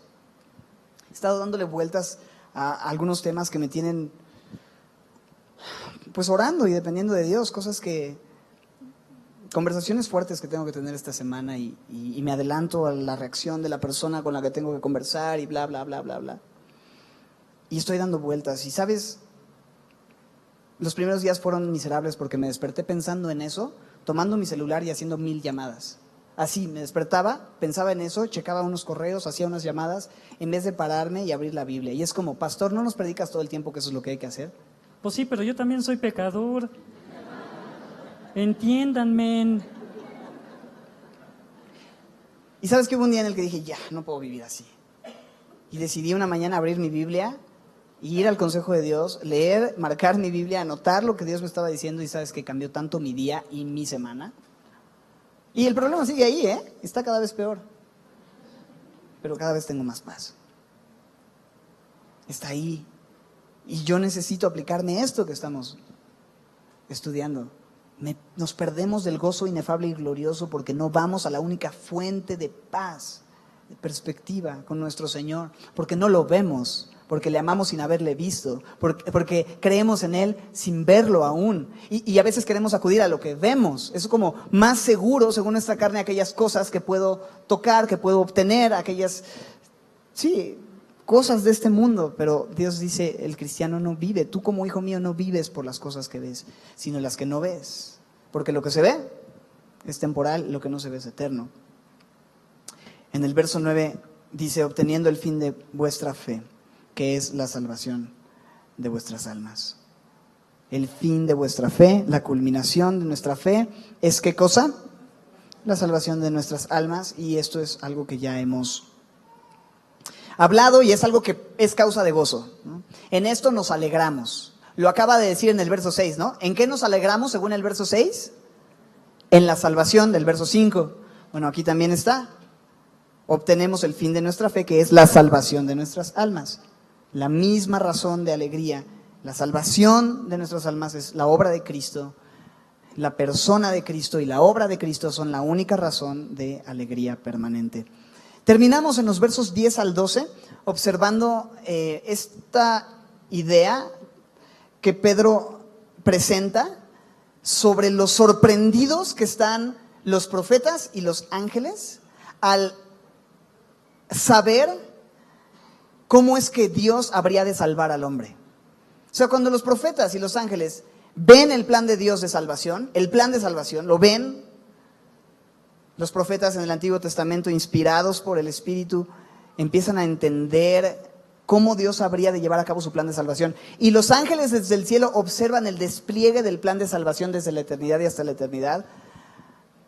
Speaker 1: He estado dándole vueltas a algunos temas que me tienen pues orando y dependiendo de Dios, conversaciones fuertes que tengo que tener esta semana y me adelanto a la reacción de la persona con la que tengo que conversar y bla, bla, bla, bla, bla. Y estoy dando vueltas y ¿sabes? Los primeros días fueron miserables porque me desperté pensando en eso, tomando mi celular y haciendo 1000 llamadas. Así, me despertaba, pensaba en eso, checaba unos correos, hacía unas llamadas, en vez de pararme y abrir la Biblia. Y es como, pastor, ¿no nos predicas todo el tiempo que eso es lo que hay que hacer?
Speaker 2: Pues sí, pero yo también soy pecador. Entiéndanme.
Speaker 1: Y ¿sabes qué? Hubo un día en el que dije, ya, no puedo vivir así. Y decidí una mañana abrir mi Biblia y ir al consejo de Dios, leer, marcar mi Biblia, anotar lo que Dios me estaba diciendo y ¿sabes qué? Cambió tanto mi día y mi semana. Y el problema sigue ahí, está cada vez peor. Pero cada vez tengo más paz. Está ahí. Y yo necesito aplicarme esto que estamos estudiando. Nos perdemos del gozo inefable y glorioso porque no vamos a la única fuente de paz, de perspectiva con nuestro Señor, porque no lo vemos, porque le amamos sin haberle visto, porque creemos en Él sin verlo aún. Y a veces queremos acudir a lo que vemos. Es como más seguro, según nuestra carne, aquellas cosas que puedo tocar, que puedo obtener, aquellas, sí, cosas de este mundo. Pero Dios dice, el cristiano no vive. Tú como hijo mío no vives por las cosas que ves, sino las que no ves. Porque lo que se ve es temporal, lo que no se ve es eterno. En el verso 9 dice, obteniendo el fin de vuestra fe, que es la salvación de vuestras almas. El fin de vuestra fe, la culminación de nuestra fe, ¿es qué cosa? La salvación de nuestras almas, y esto es algo que ya hemos hablado y es algo que es causa de gozo, ¿no? En esto nos alegramos. Lo acaba de decir en el verso 6, ¿no? ¿En qué nos alegramos según el verso 6? En la salvación del verso 5. Bueno, aquí también está. Obtenemos el fin de nuestra fe, que es la salvación de nuestras almas. La misma razón de alegría. La salvación de nuestras almas es la obra de Cristo. La persona de Cristo y la obra de Cristo son la única razón de alegría permanente. Terminamos en los versos 10 al 12 observando esta idea que Pedro presenta sobre los sorprendidos que están los profetas y los ángeles al saber cómo es que Dios habría de salvar al hombre. O sea, cuando los profetas y los ángeles ven el plan de Dios de salvación, el plan de salvación, lo ven, los profetas en el Antiguo Testamento, inspirados por el Espíritu, empiezan a entender cómo Dios habría de llevar a cabo su plan de salvación. Y los ángeles desde el cielo observan el despliegue del plan de salvación desde la eternidad y hasta la eternidad.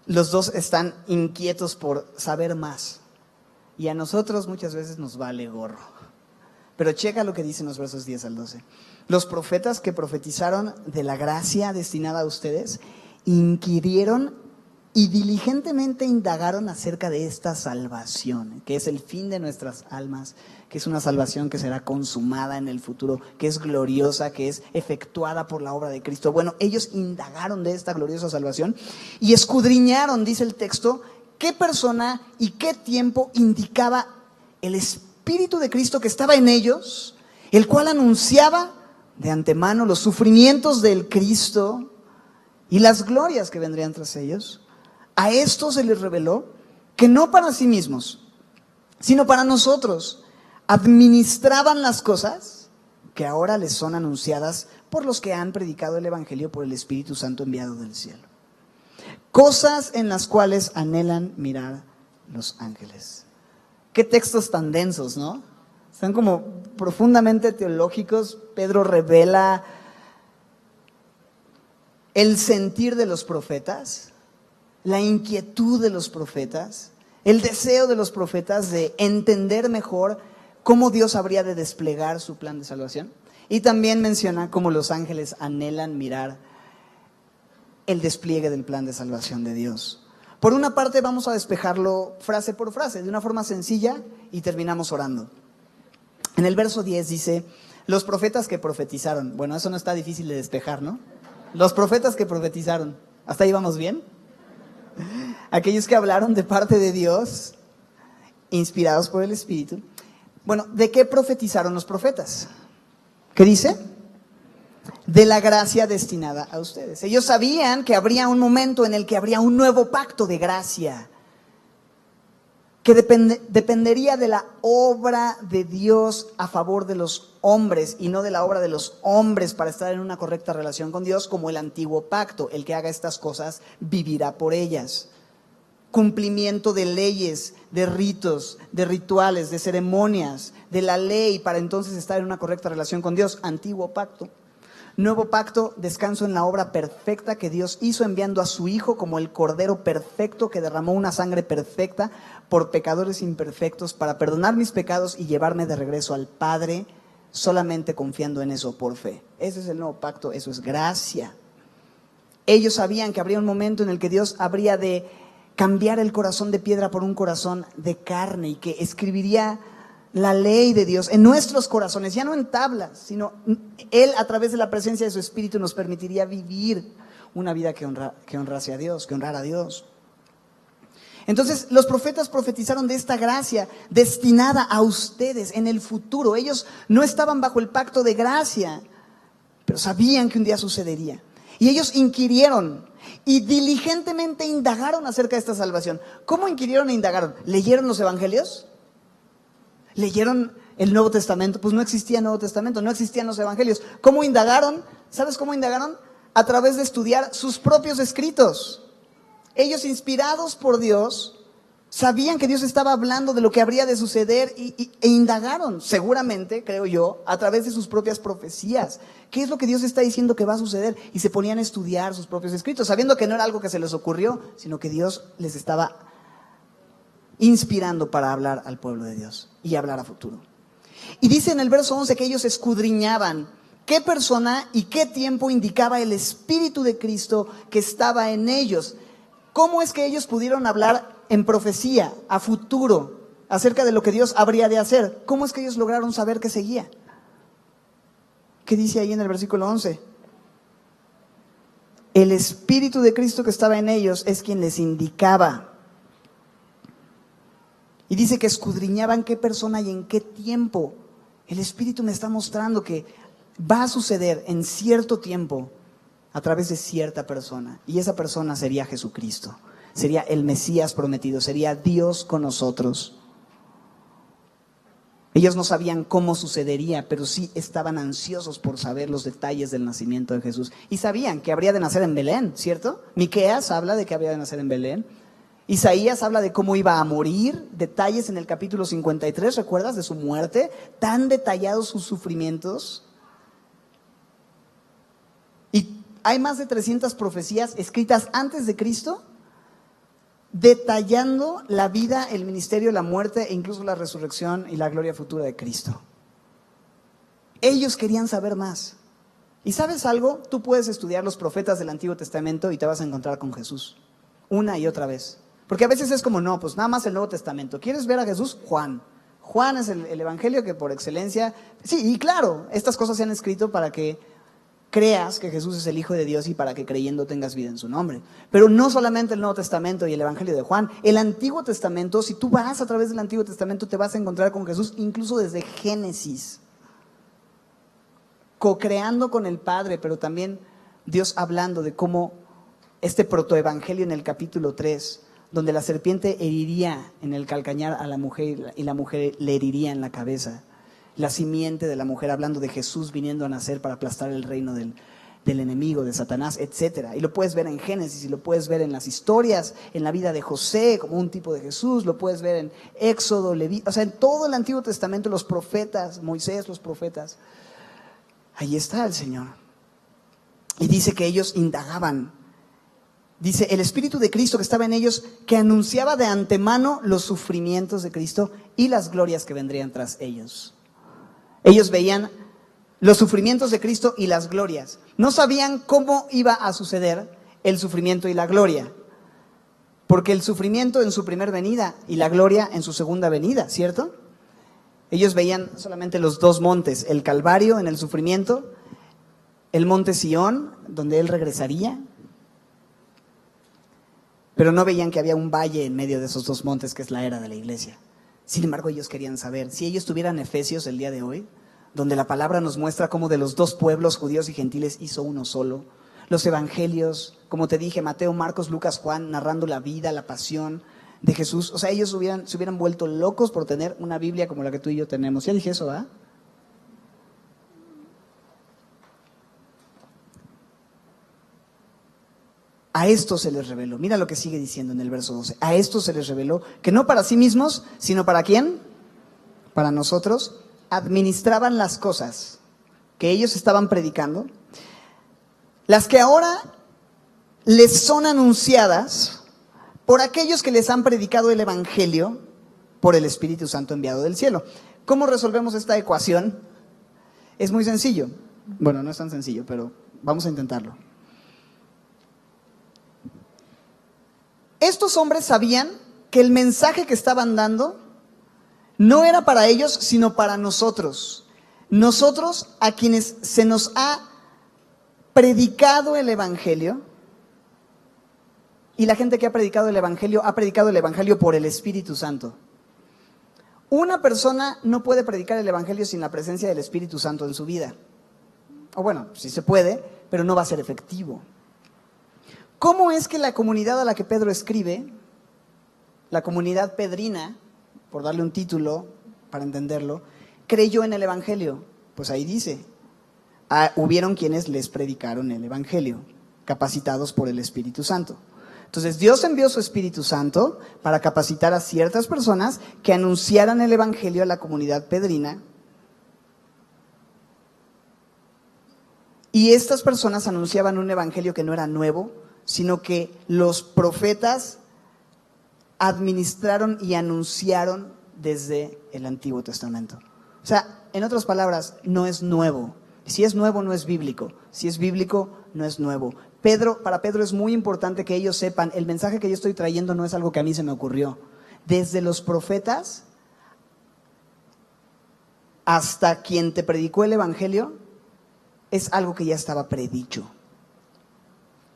Speaker 1: Los dos están inquietos por saber más. Y a nosotros muchas veces nos vale gorro. Pero checa lo que dicen los versos 10 al 12. Los profetas que profetizaron de la gracia destinada a ustedes, inquirieron y diligentemente indagaron acerca de esta salvación, que es el fin de nuestras almas, que es una salvación que será consumada en el futuro, que es gloriosa, que es efectuada por la obra de Cristo. Bueno, ellos indagaron de esta gloriosa salvación y escudriñaron, dice el texto, qué persona y qué tiempo indicaba el Espíritu de Cristo que estaba en ellos, el cual anunciaba de antemano los sufrimientos del Cristo y las glorias que vendrían tras ellos. A estos se les reveló que no para sí mismos, sino para nosotros, administraban las cosas que ahora les son anunciadas por los que han predicado el Evangelio por el Espíritu Santo enviado del cielo. Cosas en las cuales anhelan mirar los ángeles. Qué textos tan densos, ¿no? Están como profundamente teológicos. Pedro revela el sentir de los profetas, la inquietud de los profetas, el deseo de los profetas de entender mejor cómo Dios habría de desplegar su plan de salvación. Y también menciona cómo los ángeles anhelan mirar el despliegue del plan de salvación de Dios. Por una parte vamos a despejarlo frase por frase, de una forma sencilla, y terminamos orando. En el verso 10 dice, los profetas que profetizaron. Bueno, eso no está difícil de despejar, ¿no? Los profetas que profetizaron. ¿Hasta ahí vamos bien? aquellos que hablaron de parte de Dios, inspirados por el Espíritu. Bueno, ¿de qué profetizaron los profetas? ¿Qué dice? De la gracia destinada a ustedes. Ellos sabían que habría un momento en el que habría un nuevo pacto de gracia, que dependería de la obra de Dios a favor de los hombres y no de la obra de los hombres para estar en una correcta relación con Dios, como el antiguo pacto. El que haga estas cosas vivirá por ellas. Cumplimiento de leyes, de ritos, de rituales, de ceremonias, de la ley para entonces estar en una correcta relación con Dios. Antiguo pacto. Nuevo pacto, descanso en la obra perfecta que Dios hizo enviando a su Hijo como el Cordero perfecto que derramó una sangre perfecta por pecadores imperfectos para perdonar mis pecados y llevarme de regreso al Padre, solamente confiando en eso por fe. Ese es el nuevo pacto, eso es gracia. Ellos sabían que habría un momento en el que Dios habría de cambiar el corazón de piedra por un corazón de carne y que escribiría la ley de Dios en nuestros corazones, ya no en tablas, sino Él a través de la presencia de su Espíritu nos permitiría vivir una vida que honrase a Dios, que honrara a Dios. Entonces los profetas profetizaron de esta gracia destinada a ustedes en el futuro. Ellos no estaban bajo el pacto de gracia, pero sabían que un día sucedería. Y ellos inquirieron y diligentemente indagaron acerca de esta salvación. ¿Cómo inquirieron e indagaron? ¿Leyeron los evangelios? ¿Leyeron el Nuevo Testamento? Pues no existía Nuevo Testamento, no existían los evangelios. ¿Cómo indagaron? ¿Sabes cómo indagaron? A través de estudiar sus propios escritos. Ellos, inspirados por Dios, sabían que Dios estaba hablando de lo que habría de suceder e indagaron, seguramente, creo yo, a través de sus propias profecías. ¿Qué es lo que Dios está diciendo que va a suceder? Y se ponían a estudiar sus propios escritos, sabiendo que no era algo que se les ocurrió, sino que Dios les estaba inspirando para hablar al pueblo de Dios y hablar a futuro. Y dice en el verso 11 que ellos escudriñaban qué persona y qué tiempo indicaba el Espíritu de Cristo que estaba en ellos. ¿Cómo es que ellos pudieron hablar en profecía, a futuro, acerca de lo que Dios habría de hacer? ¿Cómo es que ellos lograron saber qué seguía? ¿Qué dice ahí en el versículo 11? El Espíritu de Cristo que estaba en ellos es quien les indicaba. Y dice que escudriñaban qué persona y en qué tiempo. El Espíritu me está mostrando que va a suceder en cierto tiempo a través de cierta persona. Y esa persona sería Jesucristo. Sería el Mesías prometido. Sería Dios con nosotros. Ellos no sabían cómo sucedería, pero sí estaban ansiosos por saber los detalles del nacimiento de Jesús. Y sabían que habría de nacer en Belén, ¿cierto? Miqueas habla de que habría de nacer en Belén. Isaías habla de cómo iba a morir, detalles en el capítulo 53, ¿recuerdas? De su muerte, tan detallados sus sufrimientos. Y hay más de 300 profecías escritas antes de Cristo, detallando la vida, el ministerio, la muerte e incluso la resurrección y la gloria futura de Cristo. Ellos querían saber más. ¿Y sabes algo? Tú puedes estudiar los profetas del Antiguo Testamento y te vas a encontrar con Jesús, una y otra vez. Porque a veces es como, no, pues nada más el Nuevo Testamento. ¿Quieres ver a Jesús? Juan. Juan es el evangelio que por excelencia, sí, y claro, estas cosas se han escrito para que creas que Jesús es el Hijo de Dios y para que creyendo tengas vida en su nombre. Pero no solamente el Nuevo Testamento y el evangelio de Juan. El Antiguo Testamento, si tú vas a través del Antiguo Testamento, te vas a encontrar con Jesús incluso desde Génesis. Co-creando con el Padre, pero también Dios hablando de cómo este protoevangelio en el capítulo 3, donde la serpiente heriría en el calcañar a la mujer y la mujer le heriría en la cabeza. La simiente de la mujer, hablando de Jesús viniendo a nacer para aplastar el reino del enemigo, de Satanás, etc. Y lo puedes ver en Génesis, y lo puedes ver en las historias, en la vida de José como un tipo de Jesús, lo puedes ver en Éxodo, Levítico, o sea, en todo el Antiguo Testamento, los profetas, Moisés, los profetas. Ahí está el Señor. Y dice que ellos indagaban. Dice, el Espíritu de Cristo que estaba en ellos, que anunciaba de antemano los sufrimientos de Cristo y las glorias que vendrían tras ellos. Ellos veían los sufrimientos de Cristo y las glorias. No sabían cómo iba a suceder el sufrimiento y la gloria. Porque el sufrimiento en su primer venida y la gloria en su segunda venida, ¿cierto? Ellos veían solamente los dos montes, el Calvario en el sufrimiento, el monte Sión, donde Él regresaría. pero no veían que había un valle en medio de esos dos montes que es la era de la iglesia. Sin embargo, ellos querían saber, si ellos tuvieran Efesios el día de hoy, donde la palabra nos muestra cómo de los dos pueblos, judíos y gentiles, hizo uno solo. Los evangelios, como te dije, Mateo, Marcos, Lucas, Juan, narrando la vida, la pasión de Jesús. O sea, ellos se hubieran vuelto locos por tener una Biblia como la que tú y yo tenemos. Ya dije eso, ¿verdad? A esto se les reveló. Mira lo que sigue diciendo en el verso 12. A esto se les reveló que no para sí mismos, sino para ¿quién? Para nosotros. Administraban las cosas que ellos estaban predicando, las que ahora les son anunciadas por aquellos que les han predicado el Evangelio por el Espíritu Santo enviado del cielo. ¿Cómo resolvemos esta ecuación? Es muy sencillo. Bueno, no es tan sencillo, pero vamos a intentarlo. Estos hombres sabían que el mensaje que estaban dando no era para ellos, sino para nosotros. Nosotros a quienes se nos ha predicado el Evangelio, y la gente que ha predicado el Evangelio por el Espíritu Santo. Una persona no puede predicar el Evangelio sin la presencia del Espíritu Santo en su vida. O bueno, sí se puede, pero no va a ser efectivo. ¿Cómo es que la comunidad a la que Pedro escribe, la comunidad pedrina, por darle un título para entenderlo, creyó en el Evangelio? Pues ahí dice, hubieron quienes les predicaron el Evangelio, capacitados por el Espíritu Santo. Entonces Dios envió su Espíritu Santo para capacitar a ciertas personas que anunciaran el Evangelio a la comunidad pedrina. Y estas personas anunciaban un Evangelio que no era nuevo, sino que los profetas administraron y anunciaron desde el Antiguo Testamento. O sea, en otras palabras, no es nuevo. Si es nuevo, no es bíblico. Si es bíblico, no es nuevo. Para Pedro es muy importante que ellos sepan, el mensaje que yo estoy trayendo no es algo que a mí se me ocurrió. Desde los profetas hasta quien te predicó el Evangelio, es algo que ya estaba predicho.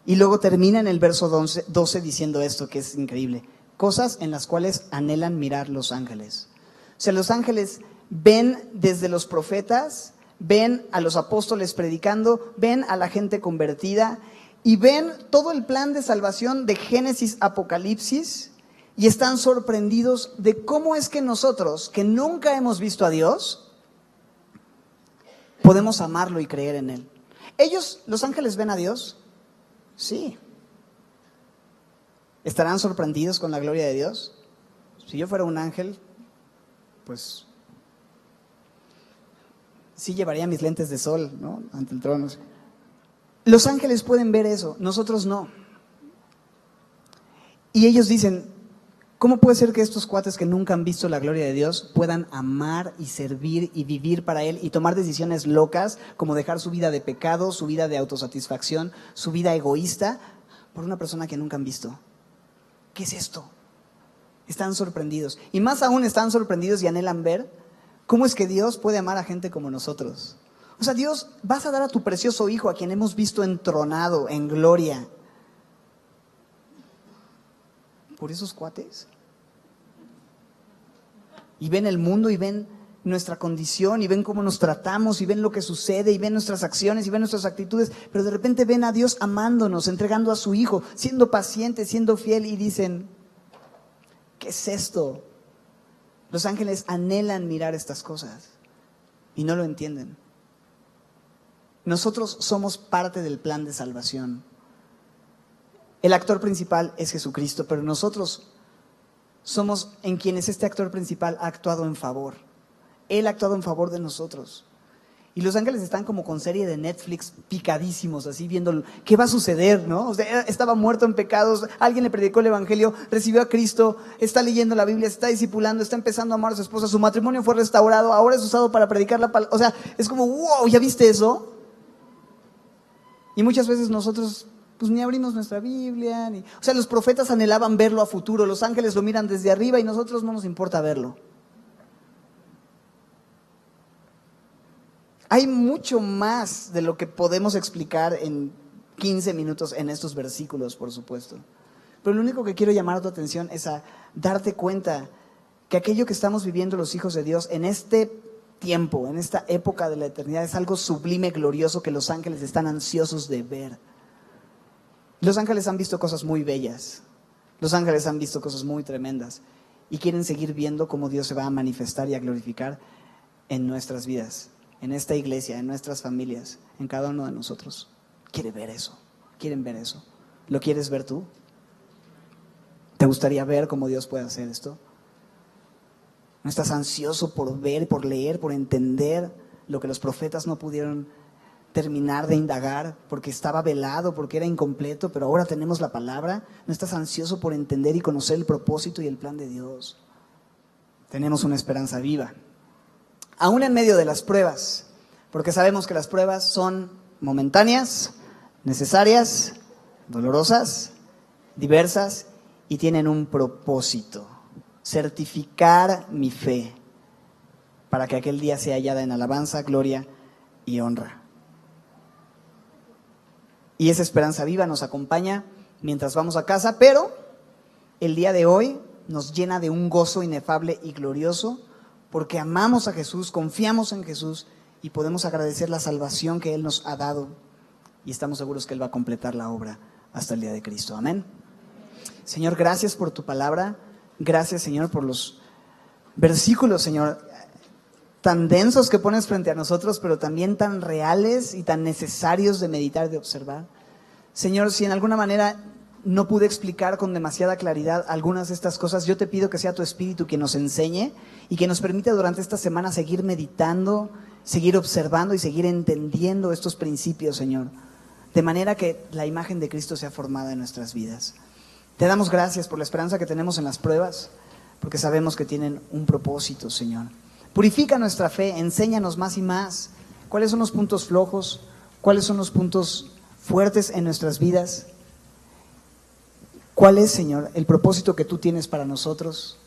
Speaker 1: Y luego termina en el verso 12 diciendo esto, que es increíble. Cosas en las cuales anhelan mirar los ángeles. O sea, los ángeles ven desde los profetas, ven a los apóstoles predicando, ven a la gente convertida y ven todo el plan de salvación de Génesis, Apocalipsis, y están sorprendidos de cómo es que nosotros, que nunca hemos visto a Dios, podemos amarlo y creer en Él. Ellos, los ángeles, ven a Dios. Sí. ¿Estarán sorprendidos con la gloria de Dios? Si yo fuera un ángel, pues sí llevaría mis lentes de sol, ¿no? Ante el trono. Los ángeles pueden ver eso, nosotros no. Y ellos dicen, ¿cómo puede ser que estos cuates que nunca han visto la gloria de Dios puedan amar y servir y vivir para Él y tomar decisiones locas como dejar su vida de pecado, su vida de autosatisfacción, su vida egoísta por una persona que nunca han visto? ¿Qué es esto? Están sorprendidos. Y más aún están sorprendidos y anhelan ver cómo es que Dios puede amar a gente como nosotros. O sea, Dios, vas a dar a tu precioso Hijo, a quien hemos visto entronado en gloria, por esos cuates. Y ven el mundo y ven nuestra condición y ven cómo nos tratamos y ven lo que sucede y ven nuestras acciones y ven nuestras actitudes, pero de repente ven a Dios amándonos, entregando a su Hijo, siendo paciente, siendo fiel, y dicen, ¿qué es esto? Los ángeles anhelan mirar estas cosas y no lo entienden. Nosotros somos parte del plan de salvación. El actor principal es Jesucristo, pero nosotros somos en quienes este actor principal ha actuado en favor. Él ha actuado en favor de nosotros. Y los ángeles están como con serie de Netflix picadísimos, así viendo qué va a suceder, ¿no? O sea, estaba muerto en pecados, alguien le predicó el Evangelio, recibió a Cristo, está leyendo la Biblia, se está discipulando, está empezando a amar a su esposa, su matrimonio fue restaurado, ahora es usado para predicar la palabra. O sea, es como, wow, ¿ya viste eso? Y muchas veces nosotros pues ni abrimos nuestra Biblia, o sea, los profetas anhelaban verlo a futuro, los ángeles lo miran desde arriba y nosotros no nos importa verlo. Hay mucho más de lo que podemos explicar en 15 minutos en estos versículos, por supuesto. Pero lo único que quiero llamar tu atención es a darte cuenta que aquello que estamos viviendo los hijos de Dios en este tiempo, en esta época de la eternidad, es algo sublime, glorioso, que los ángeles están ansiosos de ver. Los ángeles han visto cosas muy bellas, los ángeles han visto cosas muy tremendas y quieren seguir viendo cómo Dios se va a manifestar y a glorificar en nuestras vidas, en esta iglesia, en nuestras familias, en cada uno de nosotros. Quieren ver eso. ¿Lo quieres ver tú? ¿Te gustaría ver cómo Dios puede hacer esto? ¿No estás ansioso por ver, por leer, por entender lo que los profetas no pudieron terminar de indagar porque estaba velado, porque era incompleto, pero ahora tenemos la palabra? ¿No estás ansioso por entender y conocer el propósito y el plan de Dios? Tenemos una esperanza viva, aún en medio de las pruebas, porque sabemos que las pruebas son momentáneas, necesarias, dolorosas, diversas y tienen un propósito: certificar mi fe para que aquel día sea hallada en alabanza, gloria y honra. Y esa esperanza viva nos acompaña mientras vamos a casa, pero el día de hoy nos llena de un gozo inefable y glorioso porque amamos a Jesús, confiamos en Jesús y podemos agradecer la salvación que Él nos ha dado y estamos seguros que Él va a completar la obra hasta el día de Cristo. Amén. Señor, gracias por tu palabra. Gracias, Señor, por los versículos, Señor, tan densos que pones frente a nosotros, pero también tan reales y tan necesarios de meditar, de observar. Señor, si en alguna manera no pude explicar con demasiada claridad algunas de estas cosas, yo te pido que sea tu Espíritu quien nos enseñe y que nos permita durante esta semana seguir meditando, seguir observando y seguir entendiendo estos principios, Señor, de manera que la imagen de Cristo sea formada en nuestras vidas. Te damos gracias por la esperanza que tenemos en las pruebas, porque sabemos que tienen un propósito, Señor. Purifica nuestra fe, enséñanos más y más cuáles son los puntos flojos, cuáles son los puntos fuertes en nuestras vidas. ¿Cuál es, Señor, el propósito que tú tienes para nosotros?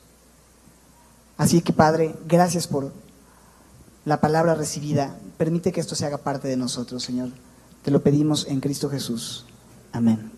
Speaker 1: Así que, Padre, gracias por la palabra recibida. Permite que esto se haga parte de nosotros, Señor. Te lo pedimos en Cristo Jesús. Amén.